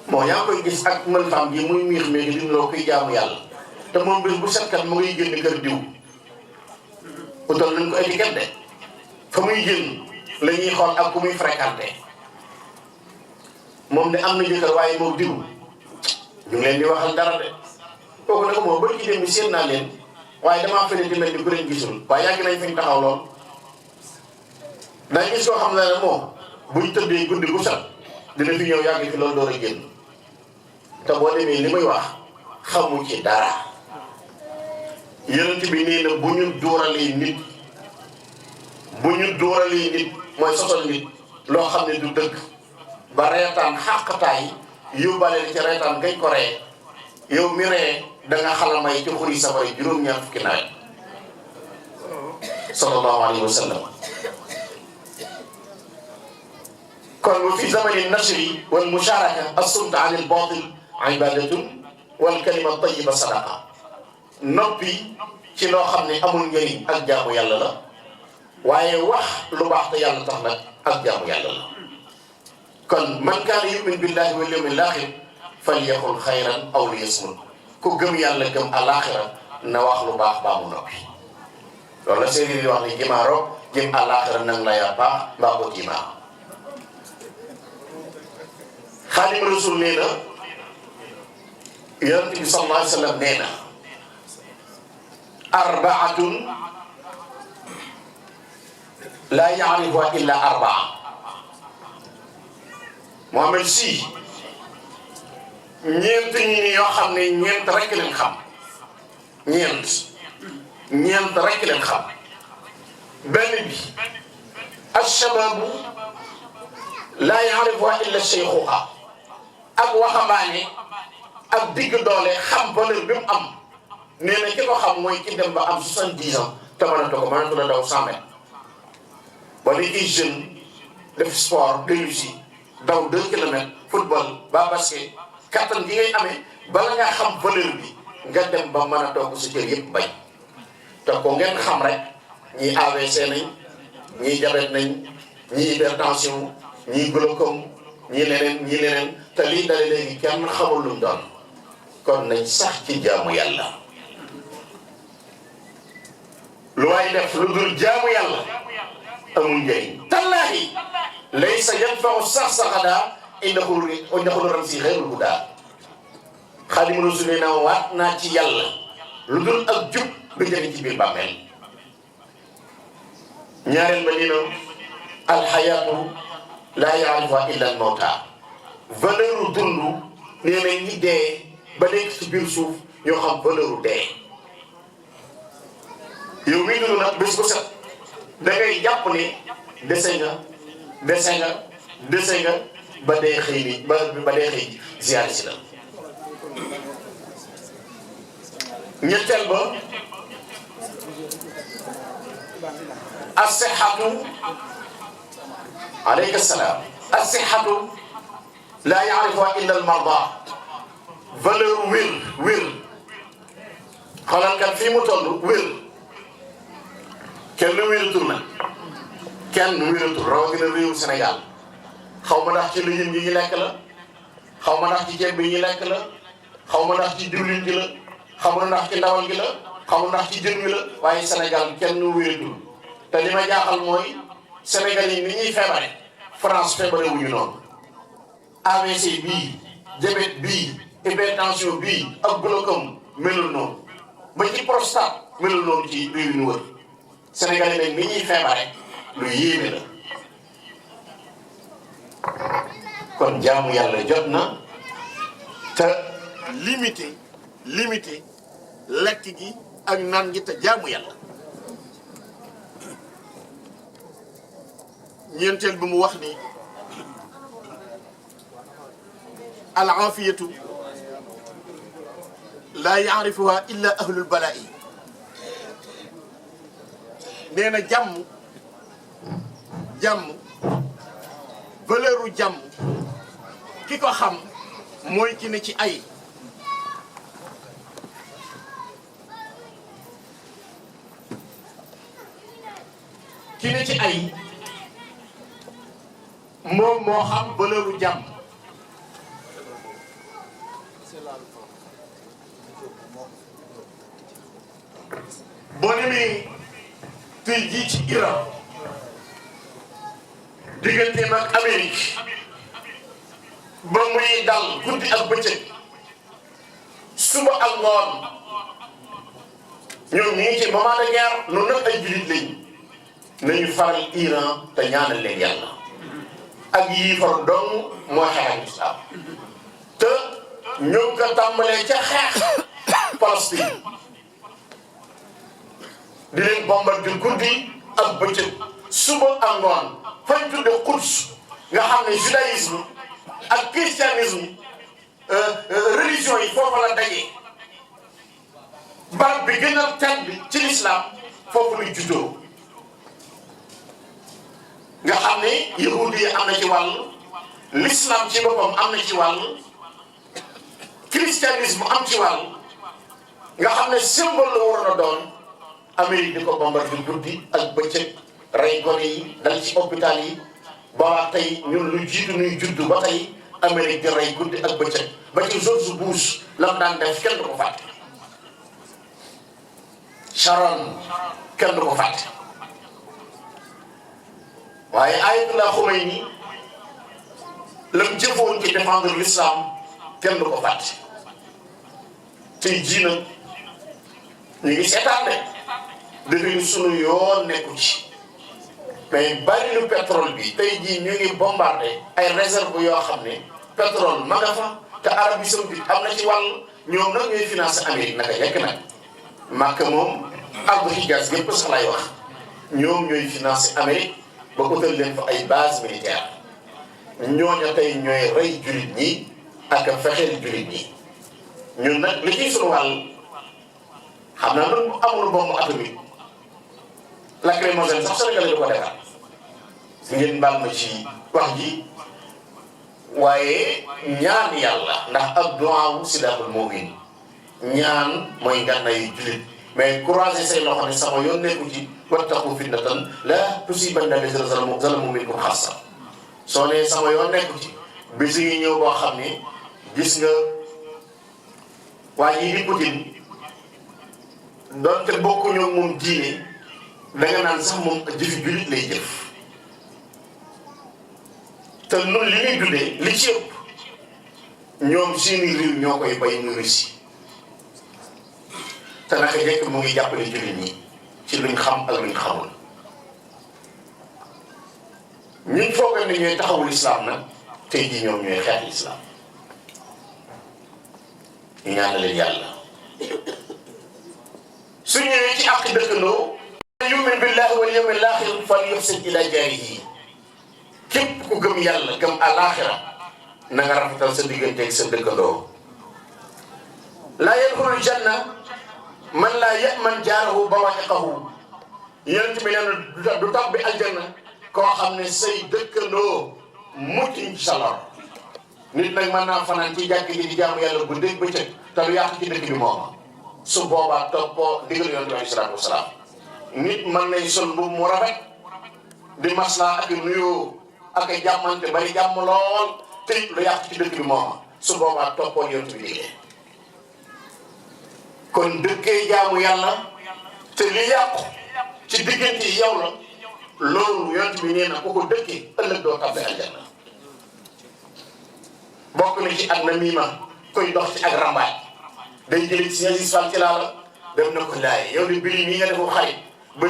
moo yaa ngi koy gis ak mën femme gi muy miix méegi dim loo kuy jaamu yàlla te moom bés bu setkat mu ngay génn kër diw utal nañ ko étiquette de fa muy génn la ñuy xool ak ku muy fréquenté moom de am na jëkkër waaye moom diw ñu ngi leen di waxal dara de kooku nag moom bëri ci dem bi seen naa leen waaye damaa fene di mel ni ku leen gisul waaye yàgg nañ fañ taxaw lool dañ gis koo xam ne ne moom buñ tëddee guddi gu set dina fi ñëw yàgg fi loolu door a génn te boo demee li muy wax xamu ci dara yonent bi nee na bu ñu dóoralee nit mooy sosal nit loo xam ne du dëgg ba reetaan xàqtaay yóbbaale la ci reetaan gañ ko ree yow mi ree da nga xalamay ci xuri safara juróom-ñaar fukki nawet sallallahu alayhi wa sallam kon wa fi zamani nasri wal musharaka as-sumt an al-batil ibadatun wal kalima tayyiba sadaqa noppi ci loo xam ne amul njëriñ ak jaamu yàlla la waaye wax lu baax te yàlla tax nag ak jaamu yàlla la kon man kaana yu'min billahi wal yawmil aaxir falyaqul xayran aw liyasmut ku gëm yàlla gëm alaaxira na wax lu baax baa mu noppi loolu la séeréer yi wax ne jimaaro jëm alaaxira nang la yaa baax mbaa ko jimaa Xaadimu Rasuul nee na Yonent bi sallallahu alayhi wa sallam nee na arbaatun laa yaarifuha illa arbaa Mohamed si ñeent ñi ni yoo xam ne ñeent rek leen xam ñeent rek leen xam benn bi alshababu laa yaarifuha illa cheikhuha ak waxambaane ak digg doole xam valeur bi mu am nee na ki ko xam mooy ki dem ba am 70 ans te mënatu la daw 100 mètres wala ay jeune def sport réussi daw 2 kilomètres football ba basket kattan gi ngay amee bala ngaa xam valeur bi nga dem ba mën a toog sa kër yëpp bañ te ko ngeen xam rek ñii AVC nañ ñii diabète nañ ñii hypertension ñii glaucome ñii leneen te lii dale léegi kenn xamul lu mu doon kon nañ sax ci jaamu yàlla lu waay def lu dul jaamu yàlla amul njëriñ tallaahi laysa yanfa'u sax-saxadaa indahu ramsi xayrul hudaa Xaadimu Rasuul nee na waat naa ci yàlla lu dul ak jub du jëriñ ci biir bàmmeel ñaareel ba nee na alxayaatu laa yaarifuhaa illa al-mawtaa valeur dund nee na ñi dee ba nekk ci biir suuf ñoo xam valeur dee yow mii dund nag bés bu set da ngay jàpp ne dese nga ba dee xëy ni ba dee xëy ziyaare si la ñetteel ba as-sihhatu alayka salaam as-sihhatu laa yaarifuha illa al-mardaa valeur wér xoolal kat fii mu toll wér kenn wératul nag kenn wératul rawatina réewu Sénégal xaw ma ndax ci lu ñun ñi lekk la xaw ma ndax ci ceeb bi ñuy lekk la xaw ma ndax ci diwlin gi la xaw ma ndax ci ndawal gi la xaw ma ndax ci jën wi la waaye Sénégal kenn wératul te li ma jaaxal mooy Sénégal yi ni ñuy feebare France feebare wuñu noonu AVC bii diabète bii hypertension bii ak glaucome melul noonu ba ci prostate melul noonu ci réew ñu wër Sénégal yi nag ni ñuy feebare lu yéeme la kon jaamu yàlla jot na te limité lekk gi ak naan gi te jaamu yàlla ñeenteel bi mu wax ni al aafiyatu laa yaarifuha illa ahlul balaa'i nee na jàmm valeuru jàmm ki ko xam mooy ki ne ci ay moom moo xam valeuru jàmm boo demee tey jii ci Iran digganteem ak Amérique ba muy dal guddi ak bëccëg suba ak ngoon ñoom ñu ngi ci moment de guerre lu nag ay jullit lañ nañu faral Iran te ñaanal leen yàlla ak yii far dong moo xeex ak islam te ñoo ngi ko tàmbalee ca xeex Palestine di leen bombardé guddi ak bëccëg suba ak ngoon fañ tudde Quds nga xam ne judaïsme ak christianisme religion yi foofu la dajee barab bi gën a tedd ci l'islam foofu luy juddoo nga xam ne yahudi am na ci wàll l'islam ci boppam am na ci wàll christianisme am ci wàll nga xam ne symbole la waroon a doon Amérique di ko bombardé guddi ak bëccëg rey gone yi dal ci hôpital yi ba tey ñun lu jiitu nuy juddu ba tey Amérique di rey guddi ak bëccëg ba ci George Bush la mu daan def kenn du ko fàtte Sharon kenn du ko fàtte waaye Ayatollah Khomeini la mu jëfoon ci défendre l'islam kenn du ko fàtte tey jii nag ñu ngi seetaan de defe sunu yoon nekku ci mais bari lu pétrole bi tey jii ñu ngi bombardé ay réserve yoo xam ne pétrole ma nga fa te Arabie Saoudite am na ci wàll ñoom nag ñooy financé Amérique naka yekk nag Makka moom ak bu Hijaz yëpp sax lay wax ñoom ñooy financé Amérique ba utal leen fa ay base militaire ñooña tey ñooy rey jullit ñi ak fexeel jullit ñi ñun nag li ciy sunu wàll xam naa nun amul bombe atomique lacrymogène sax Sénégal di ko defar ngeen mbaal ma ci wax ji waaye ñaan yàlla ndax ab duwaawu silaaxul mu'min ñaan mooy ngànnaayu jullit mais croiser say loxo ne sama yoon nekku ci wattaqu fitnatan la tusibanna llaziina zalamu minkum xaassa soo nee sama yoon nekku ci bis yi ñëw boo xam ne gis nga waa yii di Poutine doonte bokkuñu ak moom diine danga naan sax moom jëfi jullit lay jëf te noonu li ñuy dundee li ci ëpp ñoom seeni réew ñoo koy bay mu Russie te naka jekk mu ngi jàppale jullit ñi ci luñ xam ak luñ xamul ñun foogee ne ñooy taxawul islam nag tey jii ñoom ñooy xeex islam ñu ñaanal leen yàlla su ñëwee ci àq dëkkandoo yu'min billahi wal yawmil aaxir falyuhsin ila jaarihi képp ku gëm yàlla gëm alaaxira na nga rafetal sa digganteeg sa dëkkandoo laa yadxulul janna man laa ya'man jaarahu bawaa'iqahu yonent bi nee na du tabbi aljanna koo xam ne say dëkkandoo mucc ci sa lor nit nag mën naa fanaan ci jàkk ji di jaamu yàlla bu dégg bëccëg te lu yàq ci dëkk bi mooma su boobaa toppoo digal yonent bi alayhi salaatu wasalaam nit mën nay sol mbubb mu rafet di maslaa ak nuyoo ak jàmmante bari jàmm lool te lu yàq ci dëkk bi mooma su boobaa toppoo yonent bi liggéey kon dëkkee jaamu yàlla te li yàqu ci diggante yi yow la loolu yonent bi nee na ku ko dëkkee ëllëg doo tabbi aljanna bokk na ci ak na miima koy dox ci ak rambaaj day jëlee ci Aziz Fall ci laa la dem na ko laay yow di biri nii nga defu xarit ba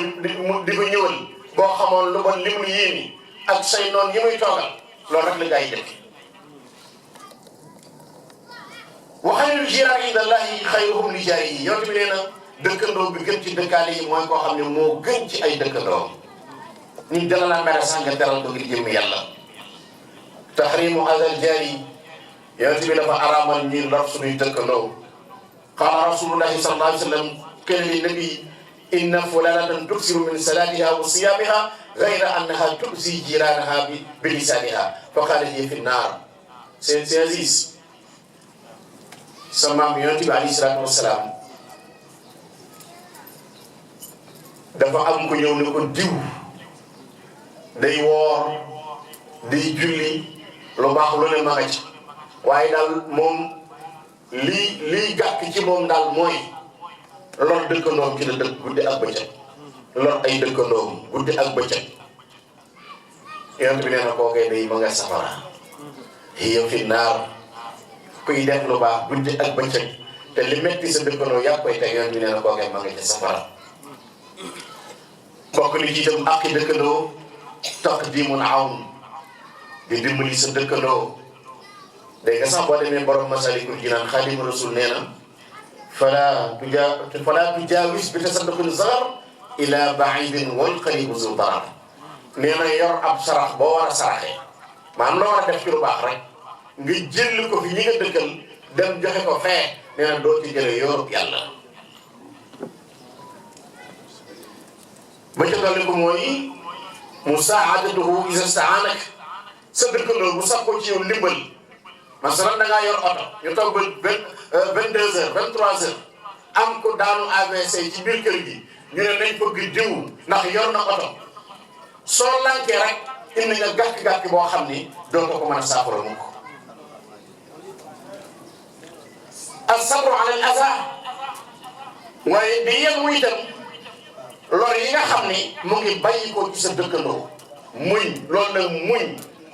di ko ñëwal boo xamoon lu bon li mu yéeni ak say noon yi muy toogal loolu rek la gaa yi dëkk wa xayrul jiraani indallaahi xayruhum li jaarihi yow tamit nee na dëkkandoo bi gën ci dëkkaale yi mooy koo xam ne moo gën ci ay dëkkandoo ni dala la mere sax nga teral ko ngir jëm yàlla tahrimu hadal jaari yow tamit dafa araamal ñi lor suñuy dëkkandoo qaala rasulullahi sallallahu alayhi wa sallam kaana li nabi inna fulanatan tuksiru min salatiha wa siyamiha gayra annaha tuzi jiranaha bi lisaniha fa qaala hiya fi nnaar c'est Aziz sa maam yonent bi alayhi salaatu wasalaam dafa am ko ñëw ne ko diw day woor day julli lu baax lu ne ma nga ci waaye daal moom lii gàkk ci moom daal mooy lor dëkkandoom ci la dëkk guddi ak bëccëg lor ay dëkkandoom guddi ak bëccëg yonent bi nee na kookee day ma nga safara hiya fi naar kuy def lu baax guddi ak bëccëg te li metti sa dëkkandoo yàpp koy teg yonent bi nee na kookee ma nga ci safara bokk ni ci itam ak dëkkandoo taqdimun awn di dimbali sa dëkkandoo dégg nga sax boo demee borom Masalikul Jinaan Xaadimu Rasuul nee na fala tujaawis bi tasadduqin zarar ila baidin wal qaribu zu darar nee na yor ab sarax boo war a saraxee maanaam loo war a def ci lu baax rek nga jël ko fi ñi nga dëkkal dem joxe ko fee nee na doo ci jële yoorub yàlla ba ca dolli ko mooy musaadatuhu iza staanak sa dëkkandoo bu sax ko ci yow ndimbal masalan da ngaa yor oto ñu toog ba 22h 23h am ko daanu AVC ci biir kër gi ñu ne nañ bëgg diw ndax yor na oto soo lankee rek indi nga gàkk-gàkk boo xam ni doo ko mën a saafara mukk as-sabru ala al-aza waaye di yem muy itam lor yi nga xam ni mu ngi bàyyi ko ci sa dëkkandoo muñ loolu nag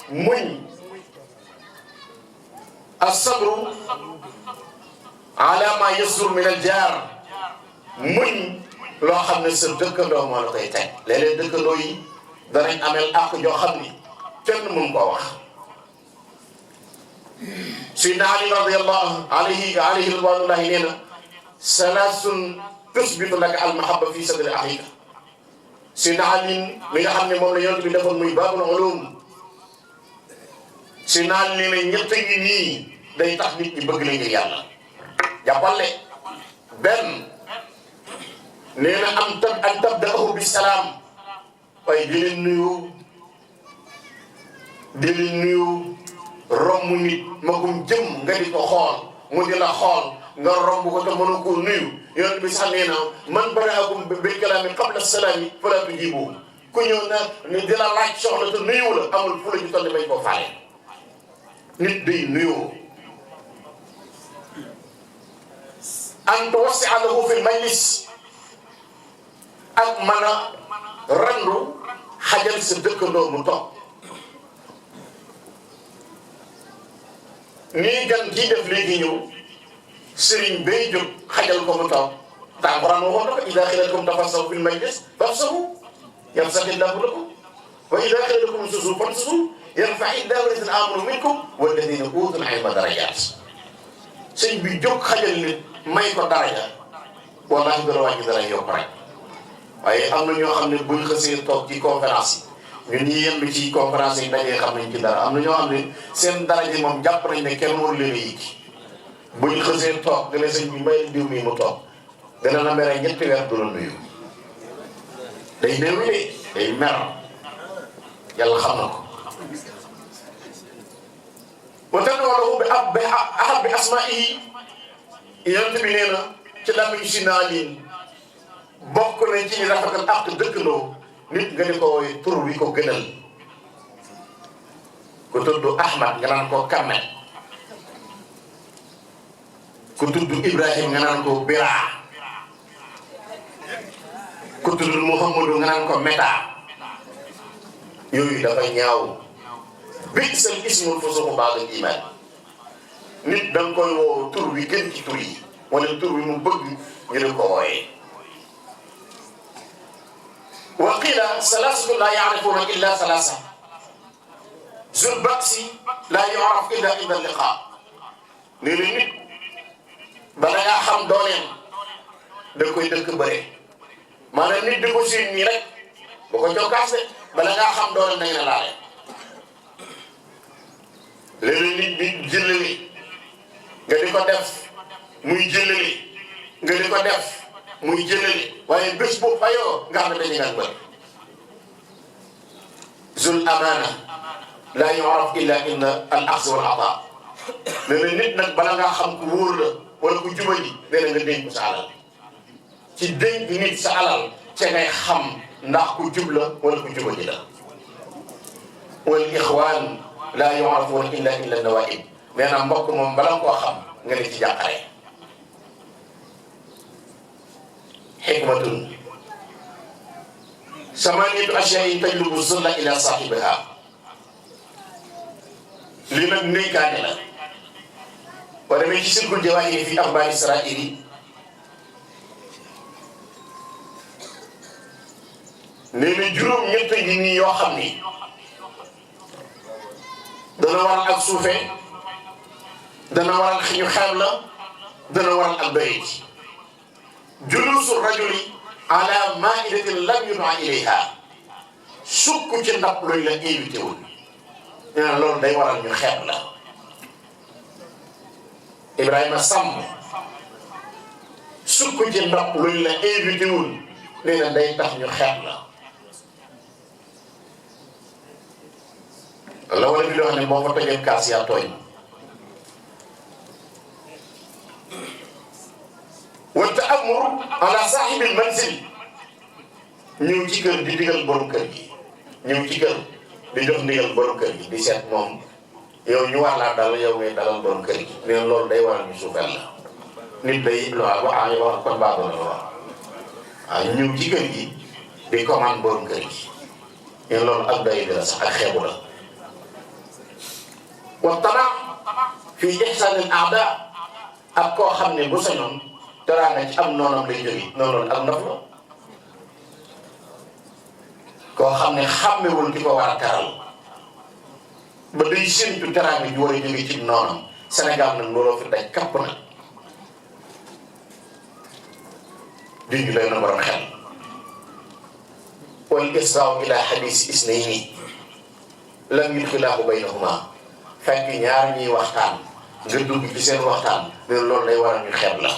muñ as-sabru ala ma yasdur min al-jaar muñ loo xam ne sa dëkkandoo moo la koy teg léeg-léeg dëkkandoo yi danañ amel àq joo xam ni kenn mënu koo wax Sayyidina Ali radiyallahu alayhi ridwanullahi nee na salaasun tusbitu laka al-mahabba fi sadri akhika Sayyidina Ali mi nga xam ne moom la yonent bi defoon muy baabul ulum Sayyidina Ali nee na ñett ngi nii day tax nit ñi bëgg la ngir yàlla jàppale benn nee na an tabda'ahu bi salaam waaye di leen nuyu romb nit magum jëm nga di ko xool mu di la xool nga romb ko te mënu koo nuyu yonent bi sax nee na man bada'akum bil kalaami qabla salaami falaa tujiibuhu ku ñëw na di la laaj soxla te nuyu la amul fu la ñu toll bañ koo faale nit day nuyoo an tuwassi'a lahu fil majlis ak mën a randu xajal sa dëkkandoo mu toog nii gan kii def léegi ñëw sëriñ bay jóg xajal ko mu toog te Alxuraan waxoon na ko idaa qiila lakum tafassahu fil majlis fafsahu yafsahu Allaahu lakum wa idaa qiila lakum imshu famshu yarfa'u Allaahu allaziina aamanuu minkum wallaziina uutul ilma darajaat sëriñ bi jóg xajal nit may ko daraja wallaahi dara wàññi dara yokk rek waaye am na ñoo xam ne buñ xësee toog ci conférence yi ñun ñi yendu ci conférence yi dajee xam nañ ci dara am na ñoo xam ne seen daraja moom jàpp nañ ne kenn waru leen a yëg buñ xësee toog dana sëñ bi may diw mi mu toog dana la mere ñetti weer du la nuyu day néew day mer yàlla xam na ko wa tad'uuhu bi ahabbi asmaa'ihi yonent bi nee na ci làmmiñ si naa liin bokk nañ ci rafetal ak dëkkandoo nit nga di ko woy tur wi ko gënal ku tudd Ahmad nga naan ko Kamet ku tudd Ibrahim nga naan ko Bira ku tudd Muhammadu nga naan ko Meta yooyu dafa ñaaw bi'sal ismul fusuuqu ba'dal iimaan nit da nga koy woo tur wi gën ci tur yi wala tur wi mu bëgg ñu di ko wooyee wa qiila salaasatun laa ya'rifuuna illaa salaasa zul ba'si laa yu'raf illaa inda liqaa nee na nit bala ngaa xam dooleem da koy dëkk bëre maanaam nit di ko siin nii rek bu ko jokkaas de bala ngaa xam dooleem da ngeen a laale léeg-léeg nit bi jëllale nga di ko def muy jëllale nga di ko def muy jëllale waaye bés boobu fayoo nga xam ne dañu naan bëri zul amaana laa yu'raf illa inda al axz wal ataa nee na nit nag bala ngaa xam ku wóor la wala ku jubali nee na nga dénk ko sa alal ci dénk nit sa alal ca ngay xam ndax ku jub la wala ku jubali la wal ixwaan laa yu'rafuuna illa nawaa'ib nee na mbokk moom bala nga koo xam nga ne ci jàqare xikmatun samaaniyatu ashyaa'in tajlubu zulla ila saahibihaa lii nag ndénkaane la boo demee ci Silkul Jawaahir fi axbaar Israa'iil nee na juróom-ñett ngi nii yoo xam ni dana waral ak suufe dana waral ñu xeeb la dana waral ak doyati juluusu rajuli ala maa'idatin lam yud'a ilayha sukk ci ndab luñ la invité wul nee na loolu day waral ñu xeeb la Ibrahima Samb sukk ci ndab luñ la invité wul nee na day tax ñu xeeb la la wala bi di wax ne boo ko tojee kaas yaa tooñ wa ta'ammuru ala saahibil manzil ñëw ci kër di digal borom kër gi ñëw ci kër di jox ndigal borom kër gi di seet moom yow ñu war laa dal yow ngay dalal borom kër gi nee na loolu day waral ñu suufeel la nit day waaw waxaa ñu wax kon baaxul la waaw waaw ñëw ci kër gi di commande borom kër gi nee na loolu ak doy la sax ak xeebu la waxtana fii ihsaanil aada ak koo xam ne bu sañoon teraanga ci am noonam lay jóge noonu ak ndox la koo xam ne xàmmewul ki ko war a teral ba day séntu teraanga ju war a jóge ci noonam Sénégal nag looloo fi daj kapp na junj lay na borom xel wal israa ila xadis isnayni lam yudxilaahu baynahuma fekk ñaar ñuy waxtaan nga dugg ci seen waxtaan mais loolu day waral ñu xeeb la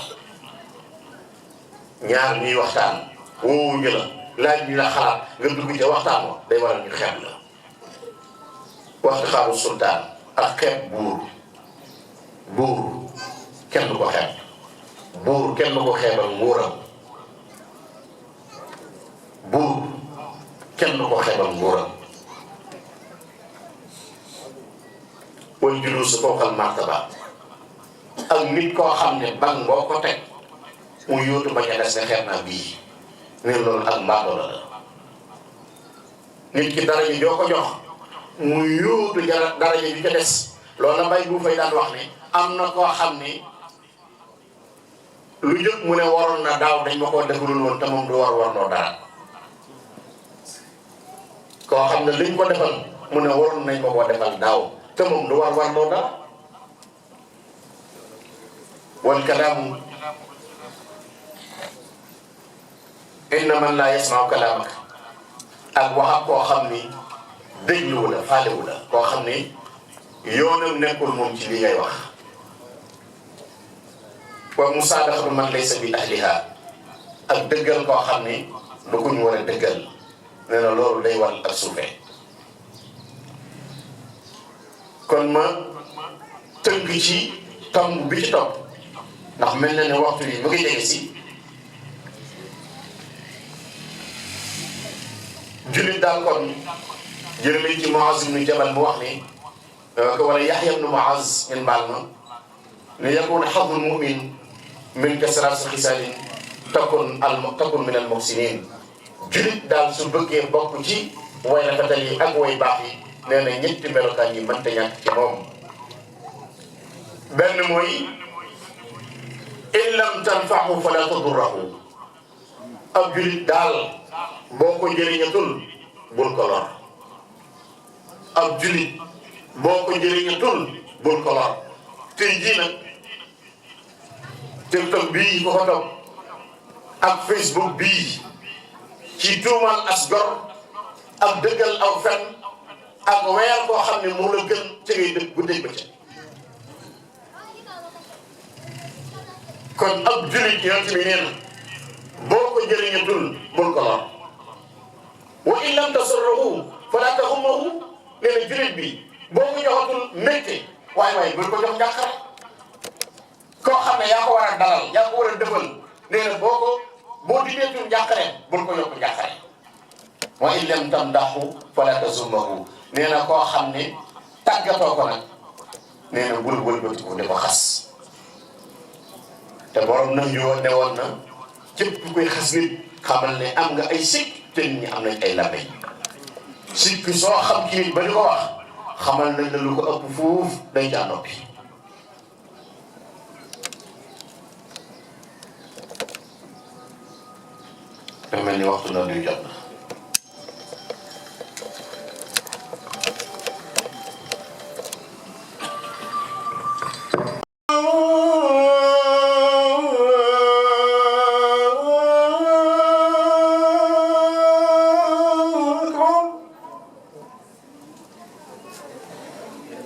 ñaar ñuy waxtaan woowuñu la laaj ñu la xalaat nga dugg ca waxtaan wa day waral ñu xeeb la waxtu xaaru sultaan ak xeeb buur kenn du ko xeeb buur kenn du ko xeebal nguuram buur kenn du ko xeebal nguuram wal juluus fawqal martaba ak nit koo xam ne bang boo ko teg mu yóotu bañ a des ne xeeb naa bii ne loolu ak mbaadoo la nit ki dara ji joo ko jox mu yóotu dara ji bi ca des loolu la mbay bu fay daan wax ne am na koo xam ne lu jëkk mu ne waroon na daaw dañ ma koo defalul woon te moom du warloo dara koo xam ne liñ ko defal mu ne waroon nañ ma koo defal daaw te moom du warloo dara wal kalaamu inna man laa yasma'u kalaamak ak wax ak koo xam ni dégluwu la faalewu la koo xam ni yoonam nekkul moom ci li ngay wax wa musaadaxatu man laysa bi ahliha ak dëggal koo xam ni du ko ñu war a dëggal nee na loolu day war ak suufee kon ma tënk ci tomb bi ci topp ndax mel na ne waxtu yi mu ngi jege si jullit daal kon jële nañ ci Muaz ibnu Jabal mu wax ni wala Yaxya ibnu Muaz ngeen baal ma ne yakun xadul mumin min kasrati xisaalin takun min al muxsinin jullit daal su bëggee bokk ci way rafetal yi ak way baax yi nee na ñetti melokaan yi mënta ñàkk ci moom benn mooy in lam tanfahu fala tadurrahu ab jullit daal boo ko njëriñatul bul ko lor ab jullit boo ko njëriñatul bul ko lor tey jii nag TikTok bii ko ko topp ak Facebook bii ci tuumal as gor ak dëggal aw fen ak weer koo xam ne moo la gën ca ngay dëgg guddeeg bëccëg kon ab jullit yonent bi nee na boo ko njëriñatul bul ko lor wa in lam tasurruhu fala tahummahu nee na jullit bi boo ko joxatul métti waaye bul ko jox njàqare koo xam ne yaa ko war a dalal yaa ko war a dëfal nee na boo dineetul njàqare bul ko yokk njàqare wa in lam tamdahu fala tasummahu nee na koo xam ne tàggatoo ko nag nee na bul bëtiku di ko xas te borom nag ñu ne woon na képp ku koy xas nit xamal ne am nga ay sikk te nit ñi am nañ ay lappe sikk soo xam ci nit ba di ko wax xamal nañ la lu ko ëpp fuuf day jaa noppi dafa mel ni waxtu na luy jot na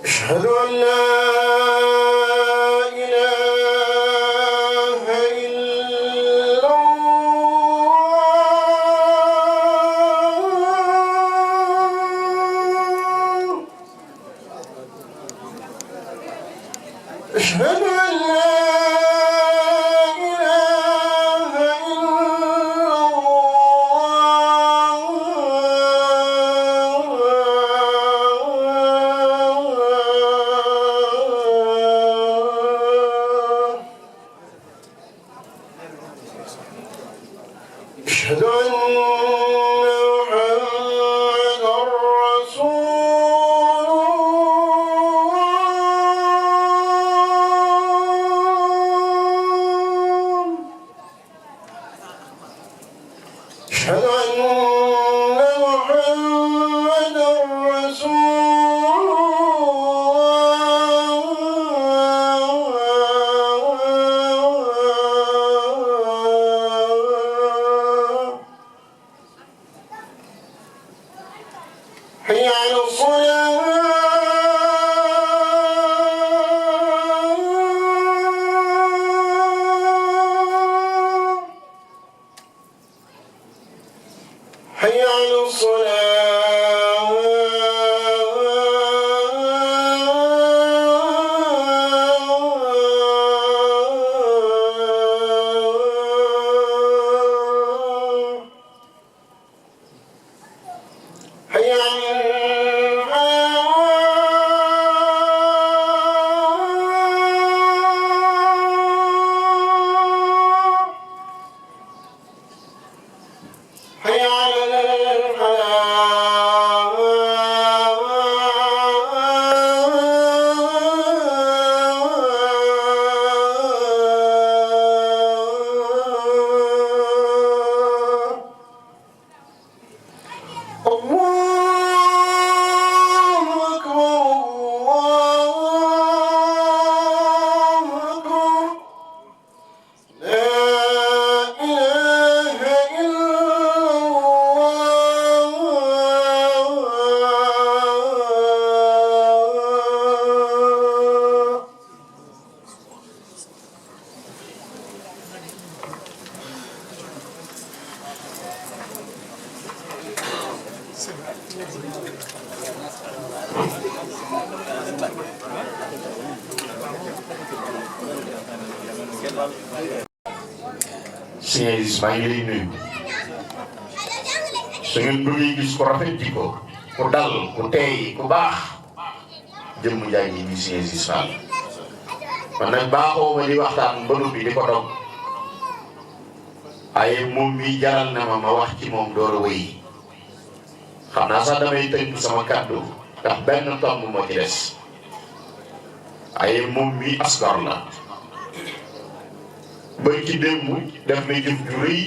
أشهد أن لا إله إلا الله Sëñ Aziz maa ngi lay nuyu su ngeen bëggee gis ko rafet jikko ku dal ku teey ku baax jëmm njaay yi ni Sëñ Aziz Fall man nag baaxoo ma di waxtaan ba noppi di ko dog ay moom mi jaral na ma wax ci moom door a wéy xam naa sax damay tënk sama kàddu ndax benn tomb moo ci des ay moom mi asgor la ba ci démb def na jëf ju rëy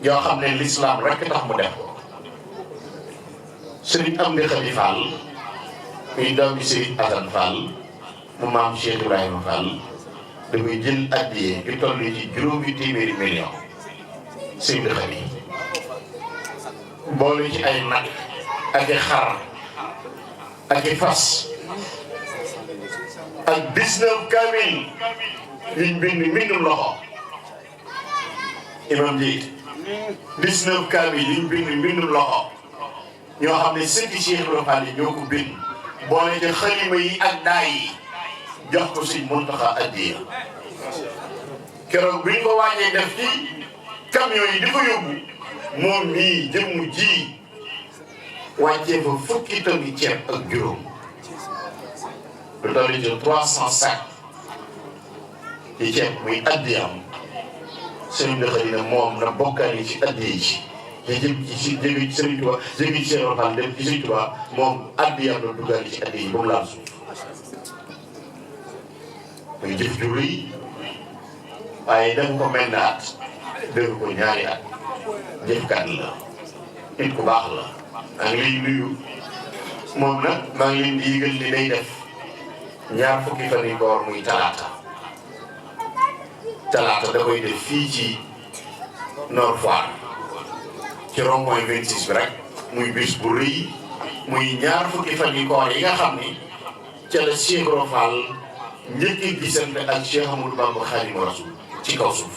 yoo xam ne l'islam rek tax mu def ko Serigne Amdi Khady Fall muy doomi Serigne Assane Fall mu maam Cheikh Ibrahima Fall dafay jël addiyee di toll ci juróomi téeméeri million Serigne Khady boole ci ay nag ak i xar ak i fas ak 19 kamil yuñ bind mbindum loxo imam ji 19 kamil yuñ bind mbindum loxo ñoo xam ne sëti Cheikh Ibrahima Fall ñoo ko bind boole ci xalima yi ak daay yi jox ko Sëñ Muntaxa addiya keroog bi ñu ko waajee def ci camion yi di ko yóbbu moom mii jëmm ji wàccee fa fukki tonni ceeb ak juróom lu toll ci 300 sacs ci ceeb muy addiyam Sëriñ Khady na moom na bokkaale ci addiya ji te jëm ci jóge ci Sëriñ Tuubaa jóge ci Sëriñ Fall dem ci Sëriñ Tuubaa moom addiyam la duggaale ci addiya yi ba mu laal suuf muy jëf ju rëy waaye danga ko mel na at dëgg ko ñaari at jëfkat la nit ku baax la maa ngi lay nuyu moom nag maa ngi leen di yëgal li day def ñaar fukki fan yi koor muy talaata da koy def fii ci Nord Foire ci rond-point 26 bi rek muy bis bu rëy muy ñaar fukki fan yi koor yi nga xam ni ca la Cheikh Ibra Fall njëkk a gisante ak Cheikh Amadou Bamba Khadimu Rasul ci kaw suuf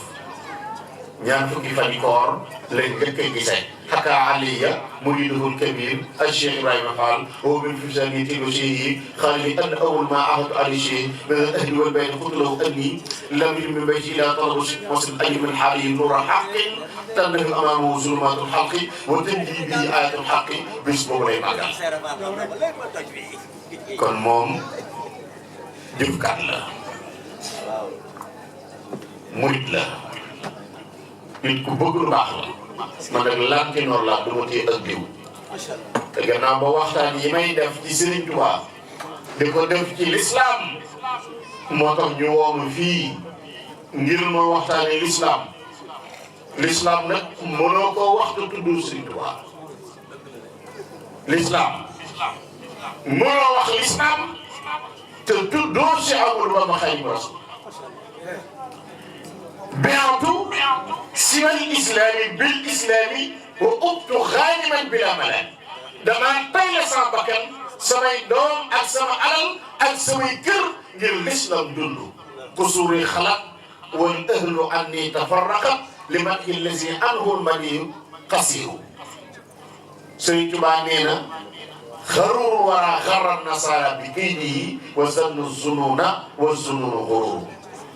ñaar fukki fan yi koor la njëkk a gisee xakka aliya muriduhul kabir ak Cheikh Ibrahima Fall boobu min fisani tilo cheikh xaalili an awul ma ahadu ali cheikh min al ahli wal bayt xutlawu anni lam yum min bayti ila talabu mosil aji min xaalihi nuura xaqin tandafi amaamahu zulumatul xalqi wa tanji bii ayatul xaqi bis boobu lay màggal kon moom jëfkat la murit la nit ku bëgg lu baax la man nag lantinoor laa du ma téye ak diw te gannaaw ba waxtaan yi may def ci Serigne Touba di ko def ci l'islam moo tax ñu woomu fii ngir ma waxtaane l'islam nag mënoo koo waxtu tudd Serigne Touba l'islam mënoo wax l'islam te tuddoo Cheikh Amadou Bamba Khadimu Rasul bi'tu siwa al-islami bil-islami wa ubtu ghaniman bila malal damaa tay la sama bakkan samay doom ak sama alal ak samay kër ngir l'islam dund kusuri xalaat wal ahlu anni tafarraqat liman allazi anhu al-madiyu qasiru Sëriñ Tuubaa nee na xarur wara xarra nasara bi kaydihi wa zannu zununa wa zununu xurur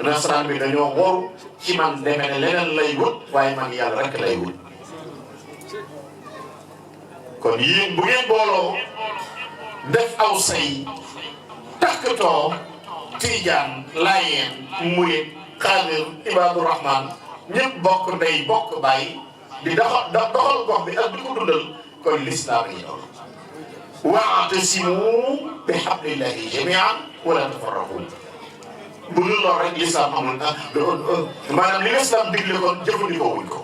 nasaraan bi dañoo woru ci man deme ne leneen lay wut waaye man yàlla rek lay wut kon yéen bu ngeen booloo def aw say takkatoo tiijaan laayeen murit xaadir ibaadu rahman ñëpp bokk ndey bokk bàyyi di doxal gox bi ak di ko dundal kon lislaam yi doon wa'tasimu bi hablillahi jami'an wala tafarraqu bu dul lool rek lislaam amul maanaam li lislaam digle kon jëfandikoo wuñ ko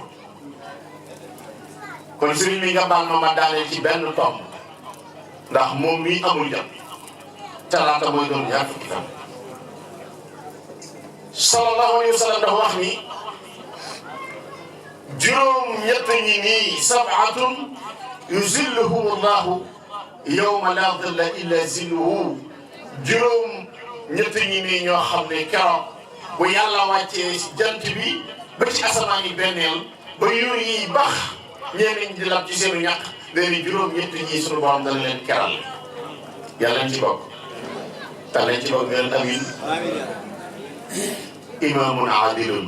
kon sëriñ bi nga baal ma daaneel ci benn tomb ndax moom mii amul jot talaata mooy doon ñaar fukki fan sallallahu alayhi wa sallam dafa wax ni juróom ñett ñi nii sab'atun yuzilluhum allahu yawma la dhilla illa zilluhu juróom ñett ñi nii ñoo xam ne keroog bu yàlla wàccee si jant bi ba ci asamaan yi benneel ba yuur yi bax ñenn ñi di lab ci seenu ñàkk léegi juróom ñett ñi suñu borom dana leen keral yàlla nañ ci bokk te nañ ci bokk ngeen amin imaamun aadilun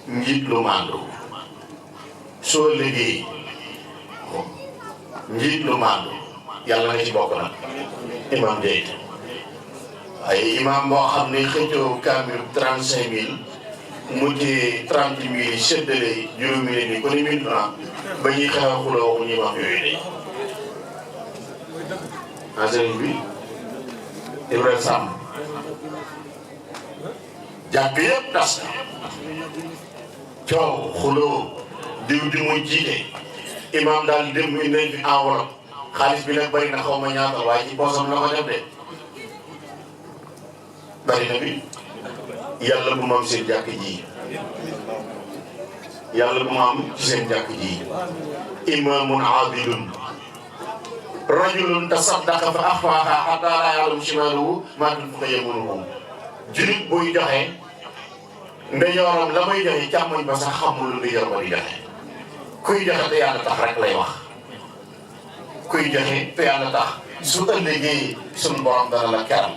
njiit lu maandu soo liggéey njiit lu maandu yàlla na ci bokk nag imaam Dieye ay imaam boo xam ne xëccoo kaamil 35 000 mujjee 30 000 yi séddale juróomi leen ni ko ni 1000 francs ba ñuy xew a xuloo waxu ñu imaam yooyu de enseigne bi Ibrahima Samb jàkk yëpp tas na coow xuloo diw di muy jiite imaam daal dem indi nañ fi enveloppe xaalis bi nag bari na xaw ma ñaata waaye ci poosam la ko def de bari na bi yàlla bu ma am seen jàkk ji yàlla bu ma am ci seen jàkk ji imaamun aadilun rajulun tasaddaqa fa axfaaha hatta laa ya'lamu shimaaluhu maa tunfiqu yamiinuhu julit buy joxe ndeyjooram la muy joxe càmmoñ ba sax xamul lu ndeyjoor ba di joxe kuy joxe te yàlla tax rek lay wax kuy joxe te yàlla tax su ëllëgee suñu borom dana la keral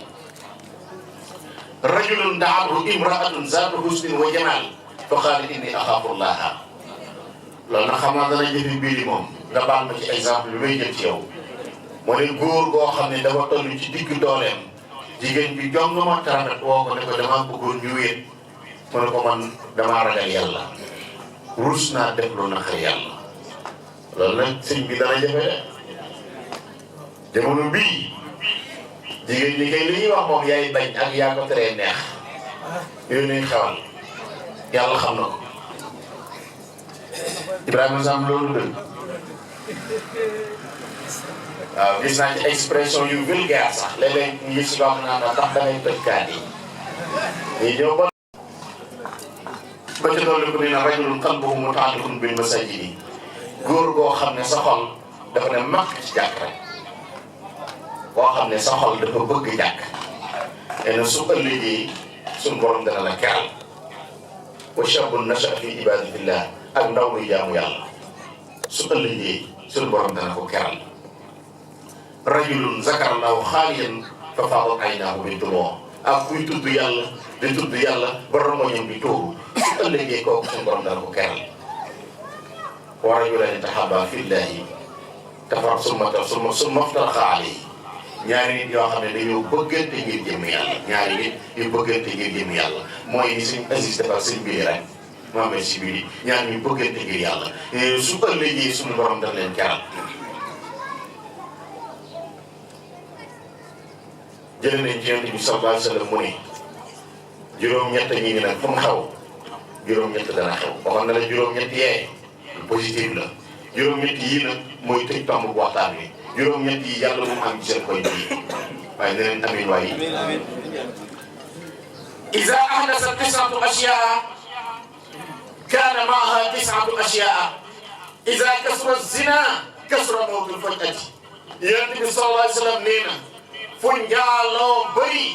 rajulun da'athu imra'atun zaatu husnin wa jamaal fa qaala inni axaafu llaaha loolu nag xam naa dana jëfe biir moom nga baal ma ci exemple bi may jël ci yow moo ne góor goo xam ne dafa toll ci digg dooleem jigéen bi jong ma rafet woo ko ne ko damaa bëggoon ñu wéet mu ne ko man damaa ragal yàlla rus naa def lu naqari yàlla loolu nag sëñ bi dana jafe de jamono bii jigéen ñi kay li ñuy wax moom yaay bañ ak yaa ko teree neex yooyu nañ xewal yàlla xam na ko Ibrahima Samb loolu dëgg waaw gis naa ci expression yu vulgaire sax léeg-léeg ñu gis loo xam naa ndax dangay toj kaat yi ñii ñëw ba ca dolli ko ni na rajulun qalbuhu muta'alliqun bil masajidi góor goo xam ne sa xol dafa ne màkk ci jàkk rek boo xam ne sa xol dafa bëgg jàkk te ne su ëllëgee suñu borom dana la keral wa shabun nasha'a fi ibadatillah ak ndaw muy jaamu yàlla su ëllëgee suñu borom dana ko keral rajulun zakarallahu xaaliyan fa faadat aynaahu bi dumoo ak kuy tudd yàlla di tudd yàlla ba rongoñam bi tuuru su ëllëgee kooku suñu borom dana ko keral wa rajulaani tahabbaa fillaahi summa iftaraqa alayhi ñaari nit yoo xam ne dañoo bëggante ngir jëm yàlla ñaari nit yu bëggante ngir jëm yàlla mooy ni suñ Aziz defal sëñ bi rek Mohamed Sibiri ñaar ñu bëggante ngir yàlla su ëllëgee suñu borom dana leen keral jëlee nañ ci Yonent bi sallallahu alayhi wa sallam mu ne juróom-ñett ñi ngi nag fu mu xaw juróom-ñett dana xew waxoon na la juróom-ñett yee positif la juróom-ñett yii nag mooy tëj tomb bu waxtaan wi juróom-ñett yi yàlla bu mu am ci seen koy bii waaye ne leen amiin waaye إذا أحدث 9 أشياء كان معها 9 أشياء إذا كسر الزنا كسر موت الفجأة Yonent bi sallallahu alayhi wa sallam nee na fu njaaloo bëri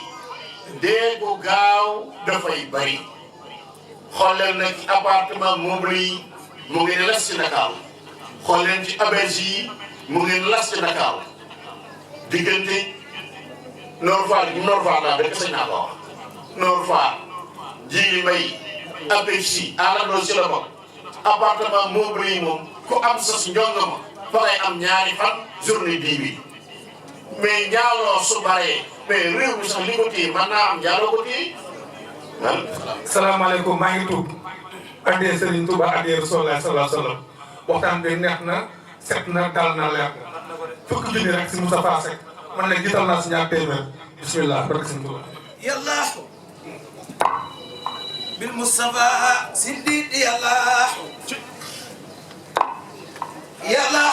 dee gu gaaw dafay bëri xool leen nag ci appartement meublé yi mu ngi ne las ci Ndakaaru xool leen ci auberge yi mu ngi ne las ci Ndakaaru diggante Nord Foire laa dëkk sañ naa ko wax Nord Foire Djily Mbaye Apexi àlandoo si la bokk appartement meublé yi moom ku am sas njong ma fa lay am ñaari fan journée bii bi mais njaaloo su baree mais réew mi sax li ko téye mën naa am njaaloo ko téye salaamaaleykum maa ngi tuub addee Serigne Touba addee Rasulullah sallallahu alayhi wa sallam waxtaan bi neex na set na dal na leer na fukki junni rek si Moustapha Seck man nag jiital naa si ñaar téeméer bismillah barke Serigne Touba يلا بالمصطفى سديد يلا يلا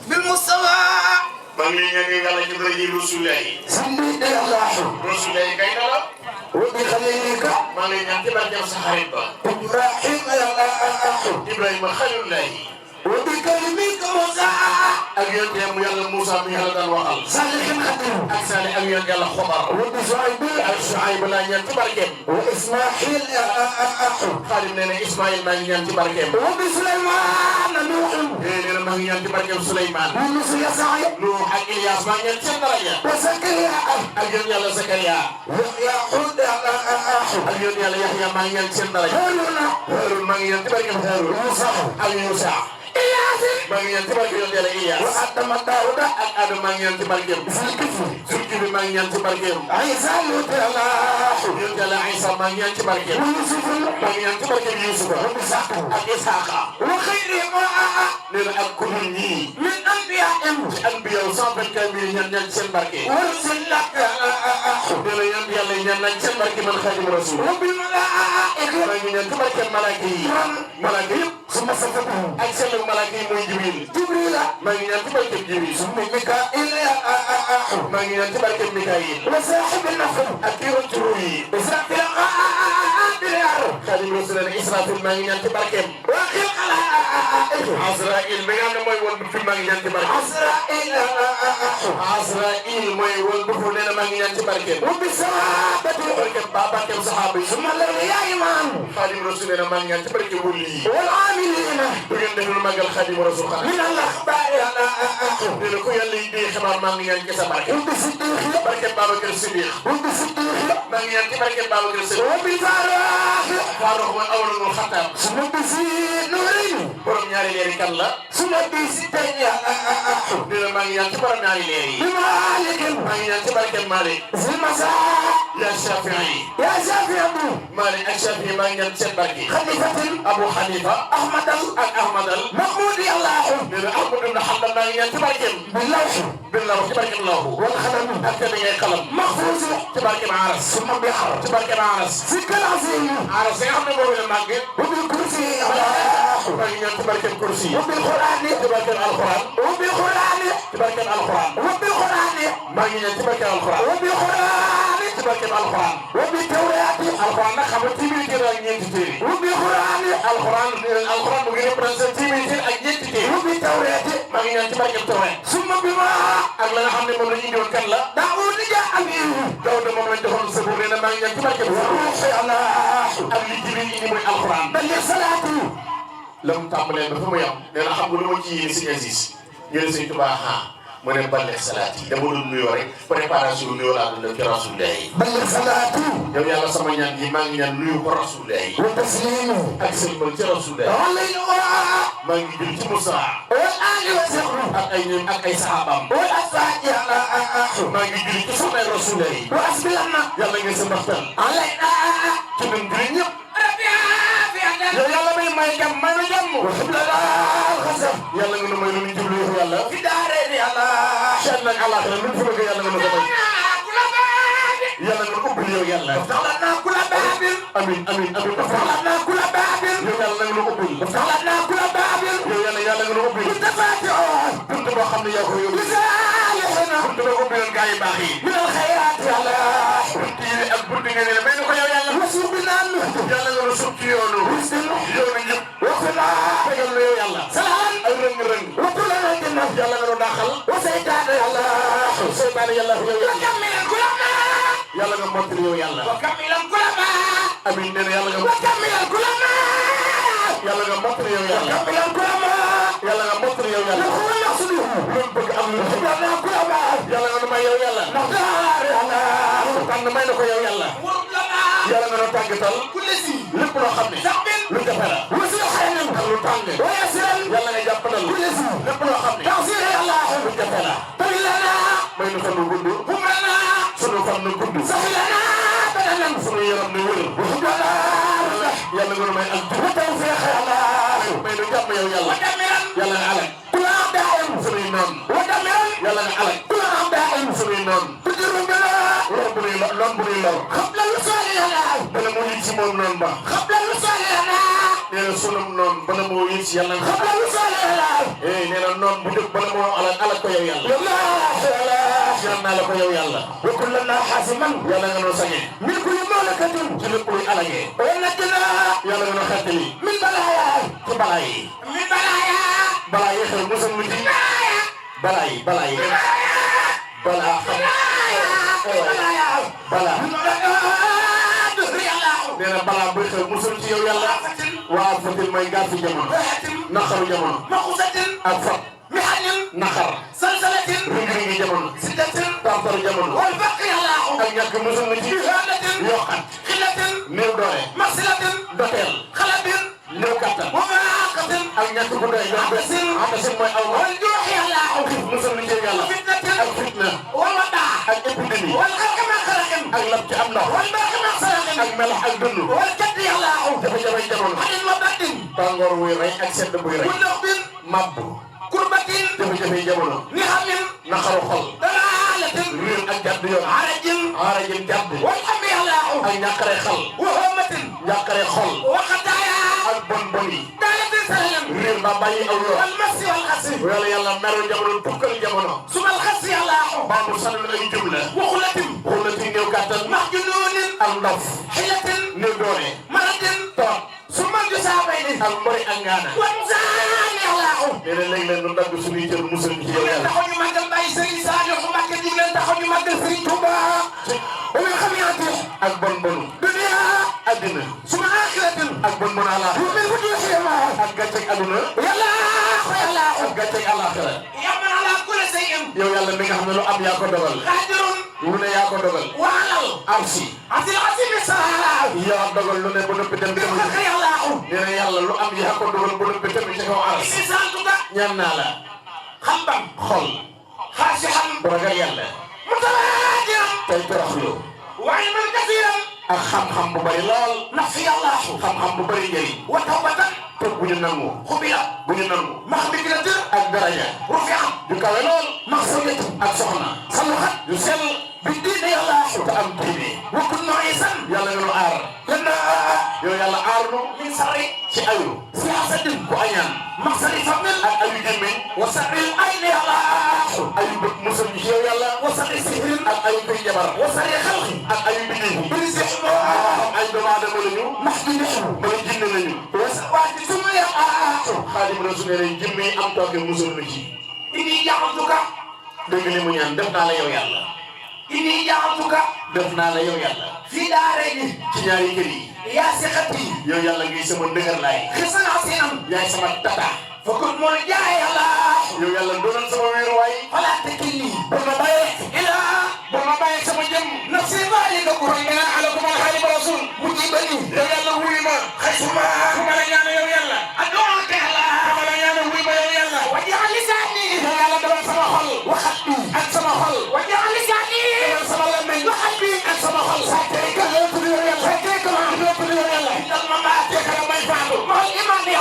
بالمصطفى man mii nga nii yàlla ci bëri ji Rasulullah سديد يلا Rasulullah kay na la وبخليلك maa ngi ñaan ci barkeem sa xarit ba إبراهيم يلا Ibrahima Xalilullahi وبكلمك موسى ak yonent yàlla Moussa mi yàlla daan waxal صالح الخضر ak Salih ak yonent yàlla Xobar وبشعيب ak Shuayb laa ñaan ci barkeem وإسماعيل Xaadim nee na Ismaïl maa ngi ñaan ci barkeem وبسليمان نوح nee na maa ngi ñaan ci barkeem Souleymane يونس يسعى Nuux ak Ilias maa ngi ñaan seen daraja وزكريا ak yonent yàlla Zakaria ويعقوب ak yonent yàlla Yaxya maa ngi ñaan seen daraja هارون Haarun maa ngi ñaan ci barkeem Haarun موسى ak Yuusa إياس maa ngi ñaan ci barkeem yonent yàlla Ilias وأدم داود ak Adama maa ngi ñaan ci barkeem زلكفل Zulkifli maa ngi ñaan ci barkeem عيسى لوط الله yonent yàlla Isa maa ngi ñaan ci barkeem ويوسف maa ngi ñaan ci barkeem Yuusufa وإسحاق ak Isaaqa وخيرهم nee na ak kuréel ñii من أنبيائهم ci anbiya 124 mille ñaan ñaan ci seen barke ورسل لك nee na yonent yàlla ñaan nañ seen barke man Xaadimu Rasuul وبالملائكة maa ngi ñaan ci barke malaaka yi malaaka yëpp ثم صفتهم ak seen malaaka yi mooy Jibril جبريل maa ngi ñaan ci barke Jibril ثم ميكائيل maa ngi ñaan ci barke Mikaayil وصاحب النخل ak kiiroon ci ruur yi إسرافيل Xaadimu Rasuul ne Israfil maa ngi ñaan ci barkeem وخلق Azraïl mi nga xam ne mooy woon bu fi maa ngi ñaan ci barkeem عزرائيل Azraïl mooy woon bu fi nee na maa ngi ñaan ci barkeem وبسرابة barkeem ba barkeem saxaaba yi ثم الأولياء إمام Xaadimu Rasuul nee na maa ngi ñaan ci barke wulli yi والعاملين du ngeen def lu màggal Xaadimu Rasuul xanaa من الأخبار nee na ku yàlla yi dee xibaar maa ngi ñaan ci sa barke وبصديق barke Babacar Siddiq وبصديق maa ngi ñaan ci barke Babacar Siddiq وبالفاروق Faaruq mooy awalul Xattaab ثم بسي نورين borom ñaari leeri kan la ثم بستين nee na maa ngi ñaan ci borom ñaari leer yi بمالك maa ngi ñaan ci barke Malick ذي المساء yaa Shafii يا شافي أبو Malick ak Shafii maa ngi ñaan ci seen barke خليفة Abu Hanifa أحمد ak Ahmadal محمود الله nee na Ahmad ibn Hanbal maa ngi ñaan ci barkeem باللوح billaw ci barkeem lawhu والخلم ak te ngay xalam محفوظ ci barkeem Aras ثم بحر ci barkeem Aras سك العظيم Aras nga xam ne boobu la màgg وبالكرسي الله maa ngi ñaan ci barkeem kursi وبالقرآن ci barkeem alquran وبالقرآن ci barkeem alquran وبالقرآن maa ngi ñaan ci barkeem alquran وبالقرآن ci barkeem alquran وبالتوراة alquran nag xam nga téeméeri téere ak ñeenti téere وبالقرآن alquran mu ngi représenté téeméeri téere ak ñeenti téere وبالتوراة maa ngi ñaan ci barkeem Tawreet ثم بما ak la nga xam ne moom la ñu indiwoon kan la داود جاء به Daawuda moom lañ joxoon Zabuur nee na maa ngi ñaan ci barkeem Zabuur وروح الله ak li Jibril indi mooy alquran بل صلاته la mu tàmbalee ba fa mu yam nee na xam nga lu ma ci yéene si Aziz ñu ne Sëñ Tuubaa mu ne balleex salaat yi dama doon nuyoo rek préparation nuyoo laa doon def ci Rasulullah yi بل صلاته yow yàlla sama ñaan gi maa ngi ñaan nuyu ko Rasulullah yi وتسليمه ak sëlmal ci Rasulullah yi عليه maa ngi jël ci Moussa والآل وسحره ak ay ñoom ak ay saxaabaam والأزواج maa ngi jël ci soxna Rasulullah yi وأسبلنا yàlla ngeen sa mbaxtal علينا ci ñun jullit ñëpp yow yàlla may may jàmm may nu jàmm yàlla nga nu may lu ñu jublu yow yàlla fi daare ni yàlla seen nag àllaaxira lu fi bëgg yàlla nga nu ko may yàlla nga nu ubbil yow yàlla soxla naa ku la baabil amin amin amin soxla naa ku la baabil yow yàlla nga nu ubbil soxla naa ku la baabil yow yàlla yàlla nga nu ubbil dafaati on buntu boo xam ne yaa ko yóbbu buntu boo ubbiloon gaa yi baax yi minal xayraat yàlla buntu yi ak buntu nga ne may na ko yow yàlla wasu bi naan yàlla nga nu sub ci yoonu yoonu njëpp waxu naa tegal na yow yàlla salaan ay rëng-rëng waxtu la na gën yàlla nga nu daaxal wa seytaane yàlla seytaane yàlla yow yàlla yàlla nga mottali yow yàlla wa kamilan kulama amin nee na yàlla nga wa kamilan kulama yàlla nga mottali yow yàlla wa kamilan kulama yàlla nga mottali yow yàlla ko la sunu lu bëgg am lu yàlla kulama yàlla nga may yow yàlla ndax daar yàlla tan may na ko yow yàlla yàlla nga no tàggatal kulisi lépp loo xam ne lu jafe la wasi xaynam ak lu tàng waya siran yàlla nga jàppal kulisi lépp loo xam ne tawsir yàlla lu jafe la tawilana may nu fa nu gudd humana sunu fan nu gudd saxilana badalan sunu yaram nu wër yàlla nga nu may ak taw feex yàlla may nu jàmm yow yàlla yàlla nga alak kula am daayam sunuy noon yàlla nga alak kula am daayam sunuy noon tudiru ngala lor bu nuy lor xam la lu soole yàlla bala moo yëg ci moom noon ba xam la lu soole yàlla nee na sunum noon bala moo yëg ci yàlla xam la lu soole yàlla nee na noon bu dëkk bala moo alak ko yow yàlla ñaan naa la ko yow yàlla wa kullan naa xaasiman yàlla nga noo sañee min kulli malakatin ci lépp luy alagee wala dina yàlla nga noo xettali min balaaya ci balaa yi min balaaya balaa yi xew musal mu ci balaa yi balaa yi balaa xam balaa nee na balaa buy xew musal ci yow yàlla waa fatil mooy gaar fi jamono naqaru jamono ak fat naqar salsalatin ringi jamono sidatin tartar jamono wal baqi yàlla ak ñàkk musal mu ci yokkat xilatin néew doole masilatin doteel xalatin néew kattan wamaaqatin ak ñàkk bu doy atasin mooy aw wal joox yàlla musal mu ci yàlla ak fitna wal wadaa ak épidémie wal xalqa ma xalaqin ak lab ci am ndox wal baqi ma xalaqin ak melax ak dund wal kat yàlla jafe-jafe jamono xanin ma battin tàngoor wuy rey ak sedd buy rey mabb kurbatin jafe-jafe jamono ni xamin naqaru xol dalaalatin réer ak jàdd yoon arajin jàdd wal xam yàlla ak ñàkkare xal waxamatin ñàkkare xol waxataaya ak bon bon yi daalatin salam réer ba bàyyi aw yoon wal masi wal xasi yàlla yàlla meru jamono tukkal jamono sumal xasi yàlla baabu sanal ay jumla waxulatin néew kàttan max junoonin ak ndof xilatin néew doole maratin toog su ma ju saabay ni ak mbori ak ngaana nee na léeg-léeg nu dagg suñuy jël musal ci yow yàlla taxaw ñu màggal bàyyi Serigne Sadio Mbacke jug leen taxaw ñu màggal Serigne Touba ba nga xam yaatu ak bon bonu dunya addina suma axiratin ak bon bon ala min fu duxima ak gàcceeg aduna yàlla ak gàcceeg alaxira yaman ala kulli shay'in yow yàlla mi nga xam ne lu am yaa ko dogal xaadirun lu ne yaa ko dogal waalal arsi yaa dogal lu ne ba noppi dem dem nee na yàlla lu am yaa ko dogal ba noppi dem ci kaw ars ñaan naa la xam-xam xol xaasi xam bu ragal yàlla mutawaajiram tey toroxlu waaye man kasiiram ak xam-xam bu bari lool ndax fi yàlla xam-xam bu bari njëriñ wa tawbatan toog bu ñu nangu xubila bu ñu nangu max bi gën a tër ak daraja rufi am ju kawe lool max sogatu ak soxna saluxat yu sell bi diine yàlla te am diine wakkun nooy san yàlla nga nu aar lana yow yàlla aar nu min sari ci ayu siyaasatin ku añaan max sari famil ak ayu gémmiñ wa sari ay ne yàlla ayu bët musal ci yow yàlla wa sari sihirin ak ayu koy jabar wa sari xalqi ak ayu bindifu bisi ay doomu aadama lañu max di neexu mala jinne lañu waa ci suma yàlla xaadim rasul ne lay jëmmi am tooke musal na ci ini jaxatuka dégg li mu ñaan def naa la yow yàlla ini jaxatuka def naa la yow yàlla fii daare gi ci ñaari kër yi yaa seqati yow yàlla ngay sama ndëgër laay xisan asinam yaay sama tata fakut moo jaay yàlla yow yàlla doonal sama wéeruwaay falaate kii bu ma bàyyee ilaa bu ma bàyyee sama jëm nafsi baali nga ko roy nga ala ko ma xaadim rasul mu jibali yow yàlla wuy ma xasuma fu ma la ñaane yow yàlla adoonte yàlla fu ma la ñaane wuy ma yow yàlla wajaal lisaani yow yàlla doon sama xol waxat bi ak sama xol wajaal lisaani doon sama lamiñ waxat bi ak sama xol sa tey ka yow tudd yow yàlla sa tey ka yow tudd yow yàlla dal ma maa tey ka may faatu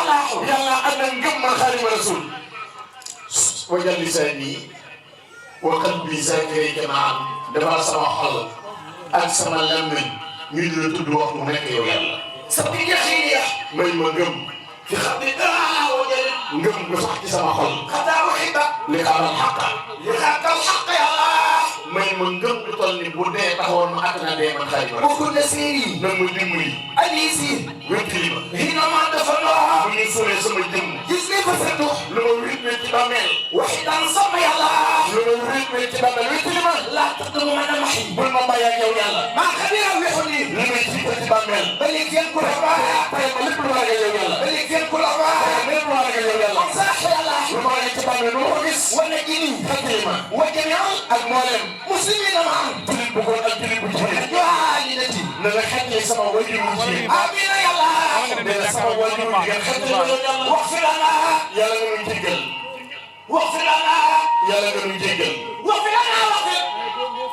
yàlla am na ngëm man Xaadimu Rasuul wajal lisaani wa qalbi zaakirayka maan defal sama xol ak sama làmmiñ ñu di la tudd waxtu mu nekk yow yàlla. sa bi nga xiir may ma ngëm fi xam ne dara wajal ngëm nga sax ci sama xol. xataa waxiba li xaaral xaqa li xaaral xaqa yàlla may ma ngëm lu toll ni bu dee taxawoon ma àtt na dee man Xaadimu Rasuul. bokkul na séeri. nag ma dimbali. Aliou wétali ma. lii na maa dafa loo. bu ñu suulee sama jëmm. gis nga fa sa dox. lu ma wétali ci bàmmeel. waxi daan sama yàlla. lu ma wétali ci bàmmeel wétali ma. laa tax dama mën a maxi. bul ma bàyyi ak yow yàlla. maa xam ne yow wexu nii. li may jiite ci bàmmeel. ba léegi kenn ku la baax. tey ma lépp lu ma ragal yow yàlla. ba léegi kenn ku la baax. tey ma lépp lu ma ragal yow yàlla. am sax yàlla. lu ma ragal ci bàmmeel lu ma ko gis. wane ji nii. xëy ma. wajjal yow. ak mboolem. muslimin na ma am. julit bu góor ak julit bu jigéen. ñoo li na ci. na nga xëy sama wajjal bu jigéen. amiin yàlla. nee na sama wajjal bu jigéen xëy na yàlla. wax fi lana. yàlla nga nu jéggal. wax fi lana. yàlla nga nu jéggal. wax fi lana wax fi.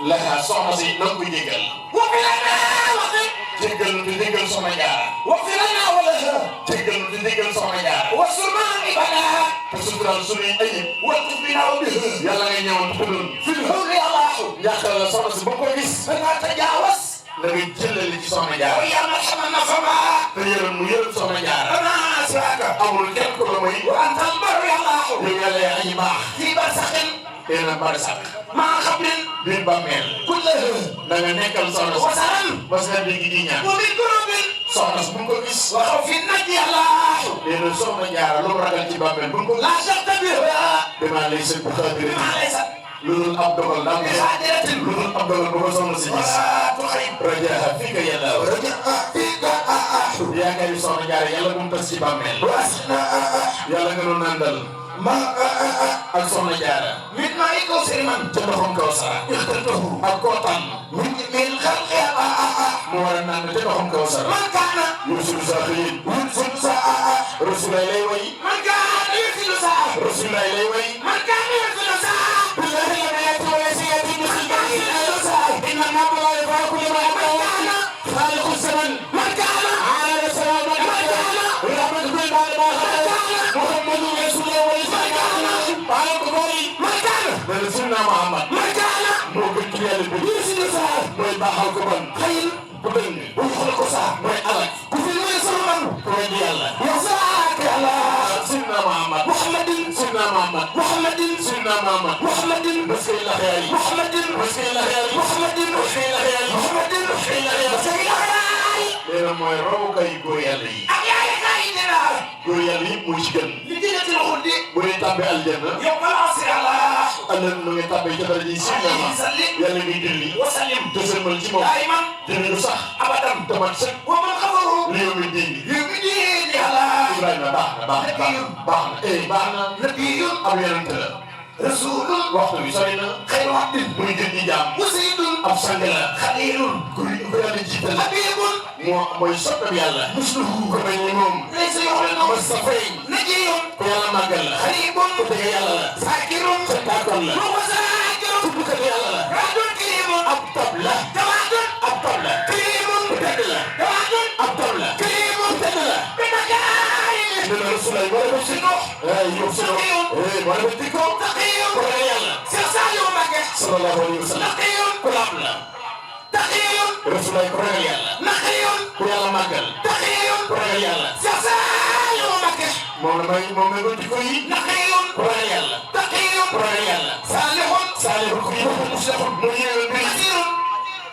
Laha soxna si na nga ko jéggal. wax fi lana wax fi. jéggal nu di jéggal soxna Jaara. wax fi lana wala. jéggal nu di jéggal soxna Jaara. wa surmaan ibada. te sutural sunuy ayib. wattu bi naaw bi. yàlla nga ñëwoon tuddul. fi mu xew li yàlla. njàqal la soxna si ba ko gis. dangaa tajaawas. da ngay jëlali ci soxna Jaara. wa yàlla xamal na fa ma. te yërëm mu yërëm soxna Jaara. danaa saaka. amul kenn ku la may. wa antal baru yàlla. yow yàlla yaa aji baax. fii ba saxin. dee na bari sax. maa xam ne. biir bàmmeel. kuñ la da nga nekkal soxna si. wasaran. parce que léegi di ñaan. bu biir kuréel. soxna si bu mu ko gis. waxaw fi nag yàlla. dee na soxna Jaara lu mu ragal ci bàmmeel bu mu ko gis. laa sax tamit. damaa lay sëñ bu xaadiri. damaa lay sax. lu dul ab dogal daal lu dul ab dogal ba ko soxna si gis. raja fii ka yàlla. raja fii ka yaakaar ni soxna Jaara yàlla bu mu tas ci bàmmeel. yàlla nga doon nandal. ak soxna Jaara. mit maa ngi kaw sëriñ man. ca ndoxam kaw sara. ak kootaan. min xar xeer. mu war a naan ca ndoxam kaw sara. man kaana. yuusul sa xiin. yuusul sa rasulay lay way. man kaana yuusul sa. rasulay lay way. man kaana yuusul sa. billahi la mayati wala siyati bi xilbaati sa. inna nabla yafaa kulli ma yaqaw. xaaliqu zaman. man kaana. ala salaam man kaana. rahmatu bil baal ma muhammadu rasulullah wa ala ko bari. man kaana. mais sunna Muhammad. man kaana. moo gën ci yàlla bi. yuusul sa. mooy baaxal ko man. xayil. bu dëng. bu xool ko sa. mooy alak. ku fi mooy sama man. ku may di yàlla. yow saak yàlla. sunna Muhammad. muhammadin. sunna Muhammad. muhammadin. sunna Muhammad. muhammadin. maskay la xeeri. muhammadin. maskay la xeeri. muhammadin. maskay la xeeri. muhammadin. maskay la xeeri. maskay la xeeri. nee na mooy rawukaay góor yàlla yi. ak yaay kaay yi nee naa. góor yàlla yëpp mooy ci gën. li gën a ci waxul di. bu dee tàbbee aljanna. yow balance yàlla. allah na ngay tàbbee ca dara ji sunna ma. yàlla ngay julli. wasalim. te sëlmal ci moom. ay man. jënd lu sax. abadan. tamat sëg. wa man xabaru. réew mi diini. réew mi diini yàlla. Ibrahima baax na baax na baax na. baax na. nabiyun. ab yonent la. rasulun. waxtu bi sori na. xëy wax din. muy gën di jaam. wasaydun. ab sang la. xalilun. ku yàlla jiital. habibun. mooy sottam yàlla. musluhu. ko mel ni moom. lay sa yoxle noonu. mustafay. najiyun. ku yàlla màggal la. xaribun. ku tege yàlla la. saakirun. settaakoon la. mu wasaakirun. tuddkat yàlla la. raadun kirimun. ab tab la. tawaadun. ab tab la. kirimun. ku tedd la. tawaadun. ab tab la. kirimun. ku tedd la. bi ma gaay. nee na Rasulullah wala ba si ndox. yow si ndox. wala ba dikko. taqiyun. ku tege yàlla. Seex Saaliw Mbàkke. sallallahu alayhi wa sallam. taqiyun. ku laab la. taqiyun. Rasulullah ku ragal yàlla. naqiyun. ku yàlla màggal. taqiyun. ku ragal yàlla. Seex Saaliw Mbàkke. moom la may ko dikko yi. naqiyun. ku ragal yàlla. taqiyun. ku ragal yàlla. saalihun. saalihun ku yëngu muslihun. mu yëngal mbir. xasirun.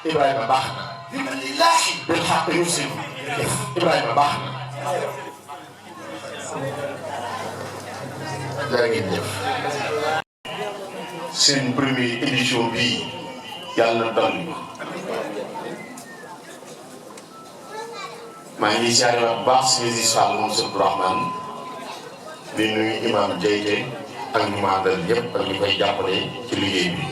Ibrahima baax na. bimanillahi. bil xaq yusim. Ibrahima baax na. jërë ngeen jëf. seen première édition bii yàlla na dolli ko. maa ngi siyaare wax bu baax si Aziz Fall moom sëñ Abdourahmane di nuyu imam Jeyte ak ñu ma àndal yëpp ak ñu koy jàppale ci liggéey bi.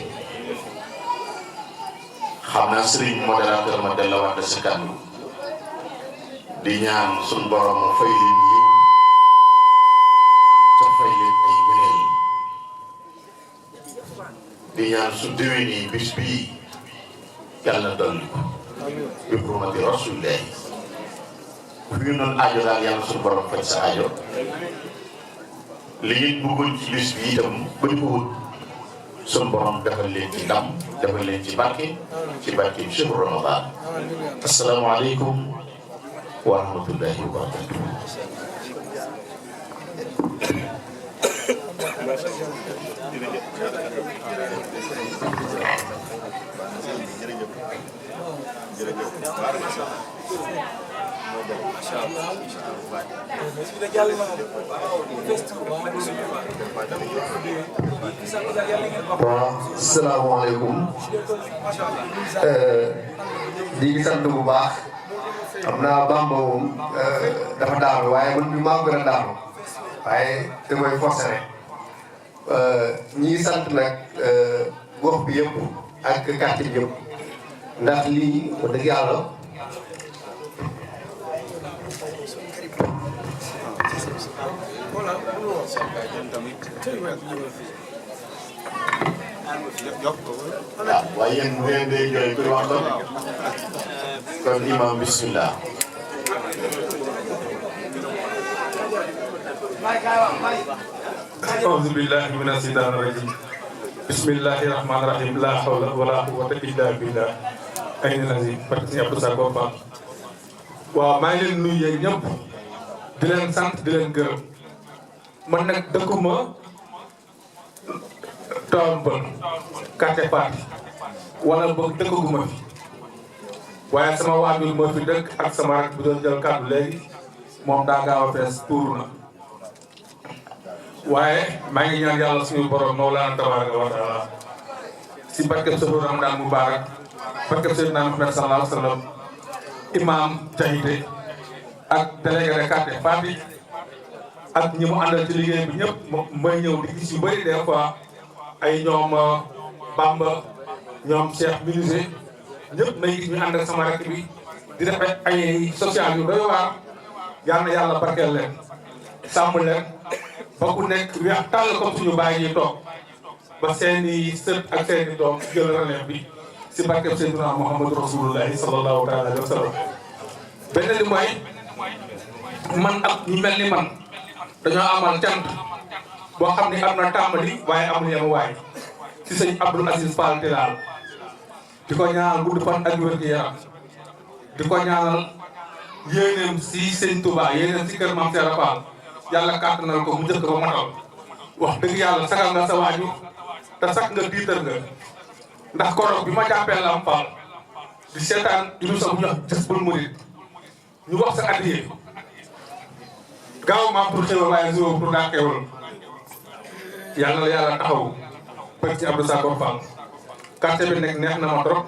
xam naa sëriñ modérateur ma delluwaat sa kàddu di ñaan suñu borom mu fay leen yiw te fay leen ay ngëneel di ñaan su déwénee bis bii yàlla na dolli ko bi hurmati rasulillahi ku fi doon aajo daal yàlla suñu borom faj sa aajo li ngeen bëggoon ci bis bi itam ba di ko wut suñu borom defal leen ci ndam defal leen ci barke shahru Ramadan. Asalaamaaleykum wa rahmatullahi wa barakatuh. waaw salaamaaleykum di ngi sant bu baax xam naa Bamba moom dafa daanu waaye man mi maa gën a daanu waaye da koy forcé rek ñi ngi sant nag gox bi yëpp ak quartier bi yëpp ndax lii wax dëgg yàlla waaye yéen bu ngeen dee jooy kuy wax kon imam bismillah. أعوذ بالله من الشيطان الرجيم بسم الله الرحمن الرحيم لا حول ولا قوة إلا بالله أين الذي بركة Abdou Sakor Fall waaw maa ngi leen nuyu yéen ñëpp di leen sant di leen gërëm man nag dëkkuma Tivaouane quartier Paty wala boog dëkkaguma fi waaye sama waajur moo fi dëkk ak sama rak bi doon jël kàddu léegi moom daa gaaw a fees tuuru na waaye maa ngi ñaan yàlla suñu borom Mawlana tabaraka wa taala si barkeb sahru Ramadan Mubarak barkeb Seydina Muhammad sallallahu alayhi wa sallam imam Jahide ak délégué de quartier Paty ak ñi mu àndal ci liggéey bi ñëpp may ñëw di gis yu bëri des fois ay ñoom Bamba ñoom Cheikh Ministre ñëpp may gis ñu ànd ak sama rakk bi di def ay social yu doy waar yal na yàlla barkeel leen sàmm leen ba ku nekk weex tàll comme suñu bàyyi yi toog ba seeni sët ak seeni doom jël relève bi si barkeb Seydina Muhammadu Rasulullahi sallallahu taala alayhi wa sallam. beneen li mooy man ak ñu mel ni man dañoo amal cant boo xam ne am na tàmbali waaye amul yem waay si sëñ Abdoul Aziz Fall Tilal di ko ñaanal gudd fan ak wér gu yaram di ko ñaanal yéeneem si sëñ Touba yéeneem si kër Mame Serap Fall yàlla kàttanal ko mu njëkk ba matal wax dëgg yàlla sagal nga sa waajur te sax nga diital nga ndax koroog bi ma jàppee Lam Fall di seetaan émission bu ñu wax Jazboul Mouride ñu wax sa addiye gaaw maam pour xewal waaye zéro pour daa xewal yàlla la yàlla taxaw bëgg ci Abdou Sakor Fall quartier bi nekk neex na ma trop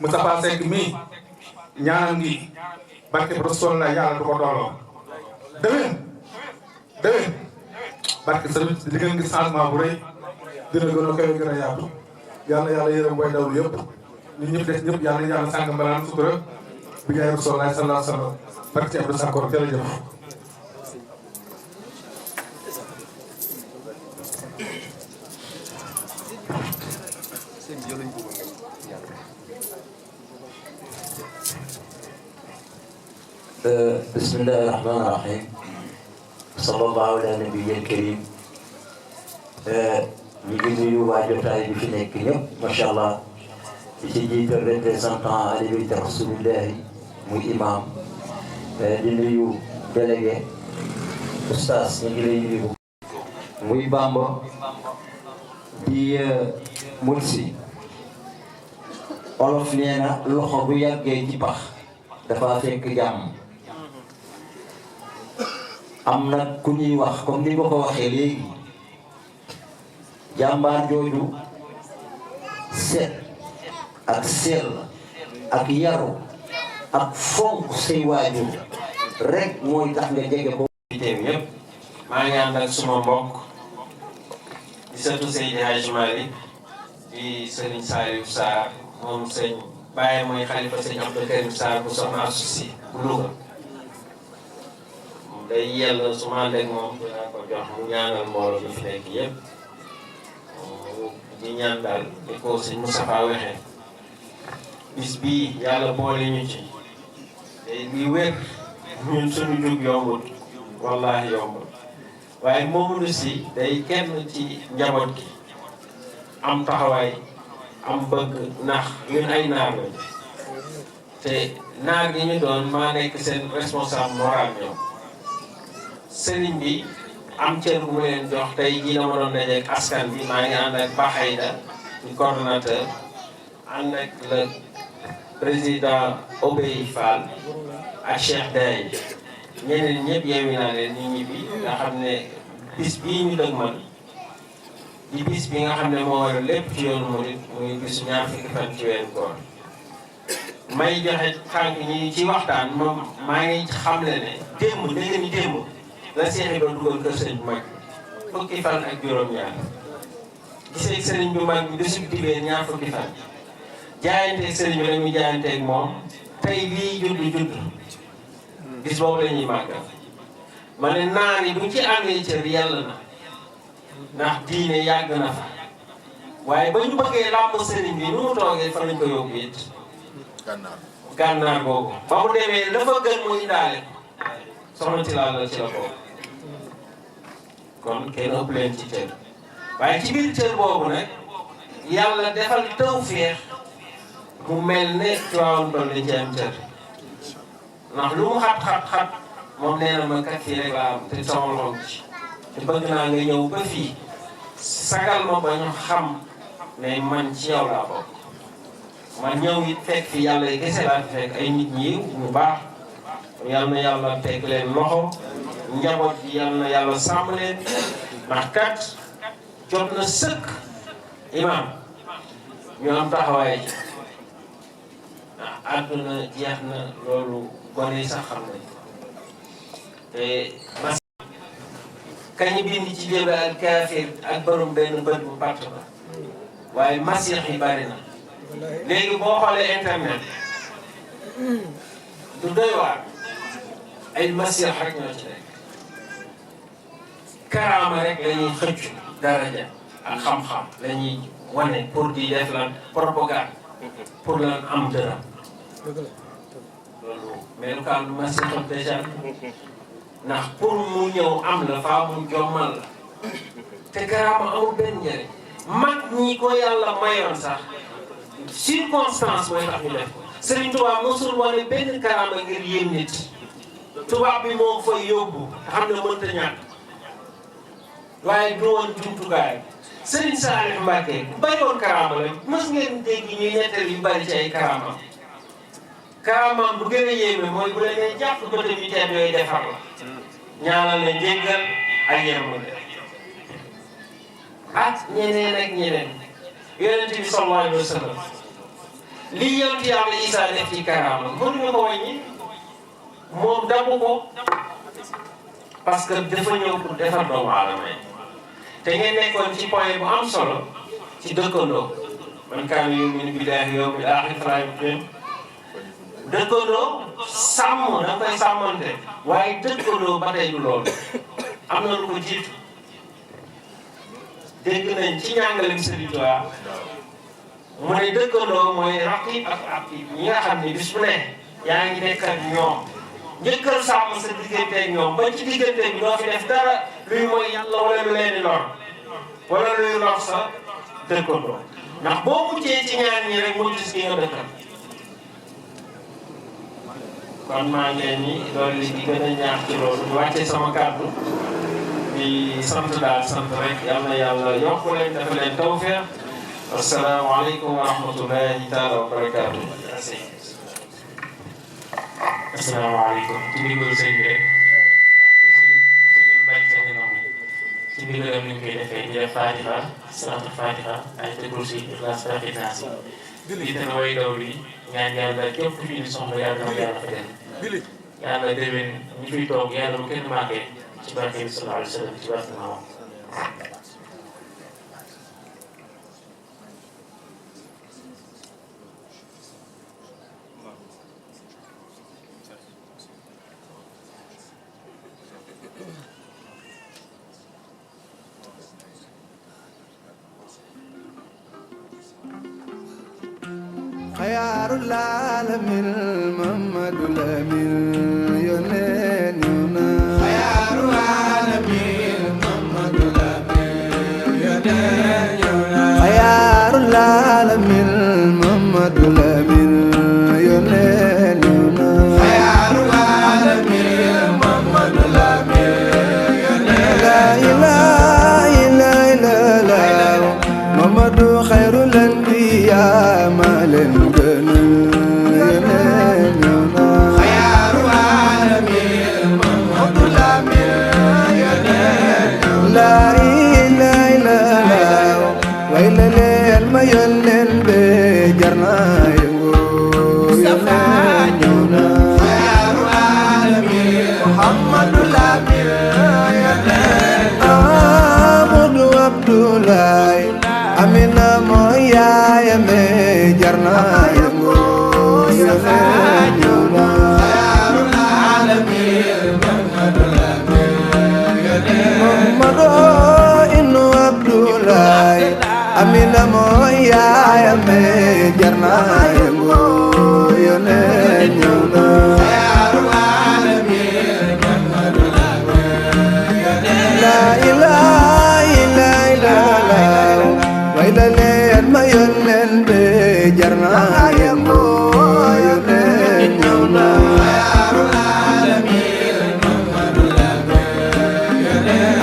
Moustapha Seck mii ñaanal ngi barke bi Rasul la yàlla du ko dooloo déwén barke sa di ngeen gis changement bu rëy dina gën a kawe gën a yaatu yàlla yërëm way dawlu yëpp ñun ñëpp des ñëpp yàlla yàlla sàng mbalaan sutura bi ngay Rasul la sallallahu alayhi wa sallam barke ci Abdou Sakor jërëjëf بسم الله الرحمن الرحيم صلى الله على النبي الكريم ñu ngi nuyu waa jotaay bi fi nekk ñëpp macha allah di ci jiital représentant alibi de Rasulillahi muy imam di nuyu délégué oustaz ñu ngi lay nuyu muy Bamba di Mursi olof nee na loxo bu yàggee ci pax dafa fekk jàmm am na ku ñuy wax comme ni ma ko waxee léegi jàmbaar jooju set ak sell ak yaru ak fonk say waajur rek mooy tax nga jege ko teew yëpp maa ngi ànd ak suma mbokk di sëtu Seydi Hadji Malick di Serigne Saliou Sarr moom sëñ Baye mooy xalifa sëñ Abdou Karim Sarr bu soxna Asusi bu Louga day yell su ma ànd ak moom dinaa ko jox mu ñaanal mbooloo bi fi nekk yëpp di ñaan daal di ko sëñ Moustapha waxee bis bii yàlla boole ñu ci day luy wér ñun suñu jug yombul wallahi yombul waaye Mamadou Sy day kenn ci njaboot gi am taxawaay am bëgg ndax ñun ay naar lañ te naar gi ñu doon maa nekk seen responsable moral ñoom sëriñ bi am cër bu mu leen jox tey jii dama doon dajeek askan bi maa ngi ànd ak Baxayda di coordonnateur ànd ak le président Obey Fall ak Cheikh Day ñeneen ñëpp yeewi naa leen ñu ñibbi nga xam ne bis bii ñu dëgmal di bis bi nga xam ne moo war a lépp ci yoonu murit muy bisu ñaar fukki fan ci weeru koor may joxe tànk ñi ci waxtaan moom maa ngi xamle ne démb dégg ni démb la seexi doon dugal kër sëriñ bu mag fukki fan ak juróom-ñaar gisee sëriñ bu mag bi bisu dibéer ñaar fukki fan jaayanteeg sëriñ bi rek ñu jaayanteeg moom tey lii judd bis boobu la ñuy màggal ma ne naar yi buñ ci àndee cër yàlla na ndax diine yàgg na fa waaye ba ñu bëggee làmb sëriñ bi nu mu toogee fa lañ ko yóbbu it gànnaar boobu ba mu demee la fa gën mu indaale soxna ci laal la ci la boobu kon kenn ëpp leen ci cër waaye ci biir cër boobu nag yàlla defal tawfeex mu mel ne Tiwaawan doon dañ ci am cër ndax lu mu xat moom nee na ma kat fii rek laa am te sama loxo ci te bëgg naa nga ñëw ba fii sagal ma ba ñu xam ne man ci yow laa bokk ma ñëw it fekk fi yàlla yi kese laa fi fekk ay nit ñi ñu baax yal na yàlla teg leen loxo njaboot bi yal na yàlla sàmm leen ndax kat jot na sëkk imam ñu am taxawaay ci ndax àdduna jeex na loolu gone yi sax xam nañ te kañ bind ci jébe ak kaafir ak borom benn bët bu pàtt ba waaye masix yi bari na léegi boo xoolee internet du doy waar ay masix rek ñoo ci nekk karaama rek la ñuy xëccu daraja ak xam-xam la ñuy wane pour di def lan propagande pour lan am dërëm loolu melukaan masixam déjà ndax pour mu ñëw am la faa mu jommal la te karaama amul benn njëriñ mag ñi ko yàlla mayoon sax circonstance mooy tax ñu def ko Serigne Touba mosul wane benn karaama ngir yéem nit tubaab bi moo fay yóbbu xam ne mënta ñàkk waaye du woon jumtukaay Serigne Salih Mbacké bu bayoon karaama la mës ngeen dégg ñuy nettal yu bari ci ay karaama karaamaam bu gën a yéeme mooy bu la nee jàpp bëtam yi teem yooyu defar la ñaanal la njéggal ak yërmande ak ñeneen ak ñeneen yonent bi sallallahu alayhi wa sallam li yonent yàlla Isaa def ci karaama mënuñu ko wàññi moom dabu ko parce que dafa ñëw pour defar doomu aadama yi te ngeen nekkoon ci point bu am solo ci dëkkandoo man kaana yu'minu billaahi wal yawmil aaxir falaa yu'min dëkkandoo sàmm da nga koy sàmmante waaye dëkkandoo ba tey du loolu am na lu ko jiitu dégg nañ ci njàngaleem Sëriñ Tuubaa mu ne dëkkandoo mooy raqib ak atiid ñi nga xam ne bis bu ne yaa ngi nekk ak ñoom njëkkal sàmm sa diggante ak ñoom ba ci diggante bi doo fi def dara luy mooy yàlla wala lu leen di lor wala luy lor sa dëkkandoo ndax boo muccee ci ñaar ñi rek mucc ci nga dëkkal kon maa ngi leen ni loolu li di gën a ñaax ci loolu di wàcce sama kàddu di sant daal sant rek yal na yàlla yokk leen dafa leen tawfeex asalaamaaleykum wa rahmatullahi taala wa barakaatu. asalaamaaleykum ci ndigalu sëñ bi rek ndax ku suñu mbay sa ñu nangu ci ndigalam ni ñu koy defee di def Fatiha salaatul Fatiha ayatul kursi Ixlaas Falaq Naas di te way daw bi ñaan yàlla képp ku fi indi soxla yàlla na yàlla fajal yàlla déwén ñu fiy toog yàlla bu kenn manqué ci barke bi sallallahu alayhi wa sallam ci barke maamam خيار العالمين محمد الأمين la ilaha illallah way la leen ma yónneen be jar na yëngu yónneen ñëw na Muhammadu Lamin Amadou Abdoulaye Amina mooy yaayame jar na yëngu yónneen ñëw na Muhammadu Inu Abdoulaye Amina mooy yaayame jar na yëngu yónneen ñëw na la ilaha illallah way la leen ma yónneen be jar na yëngu yónneen ñëw na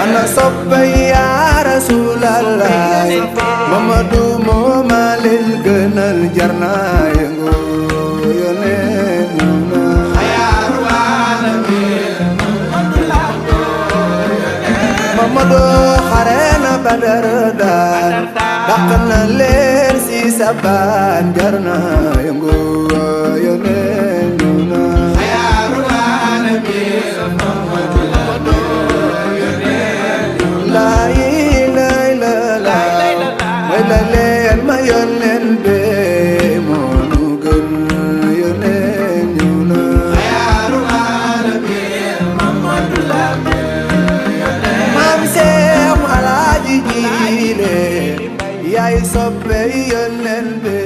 ana soppe ya Rasulallah Mamadu moo ma leen gënal jar na yëngu yónneen ñëw na Mamadu xare na Badar daan dàq na leer si sabaan jar na yëngu yónneen ñëw na la ilaha illallah way la leen ma yónneen be moo nu gën yónneen ñëw na maam Seex Alaaji Jiile yaay soppe yónneen be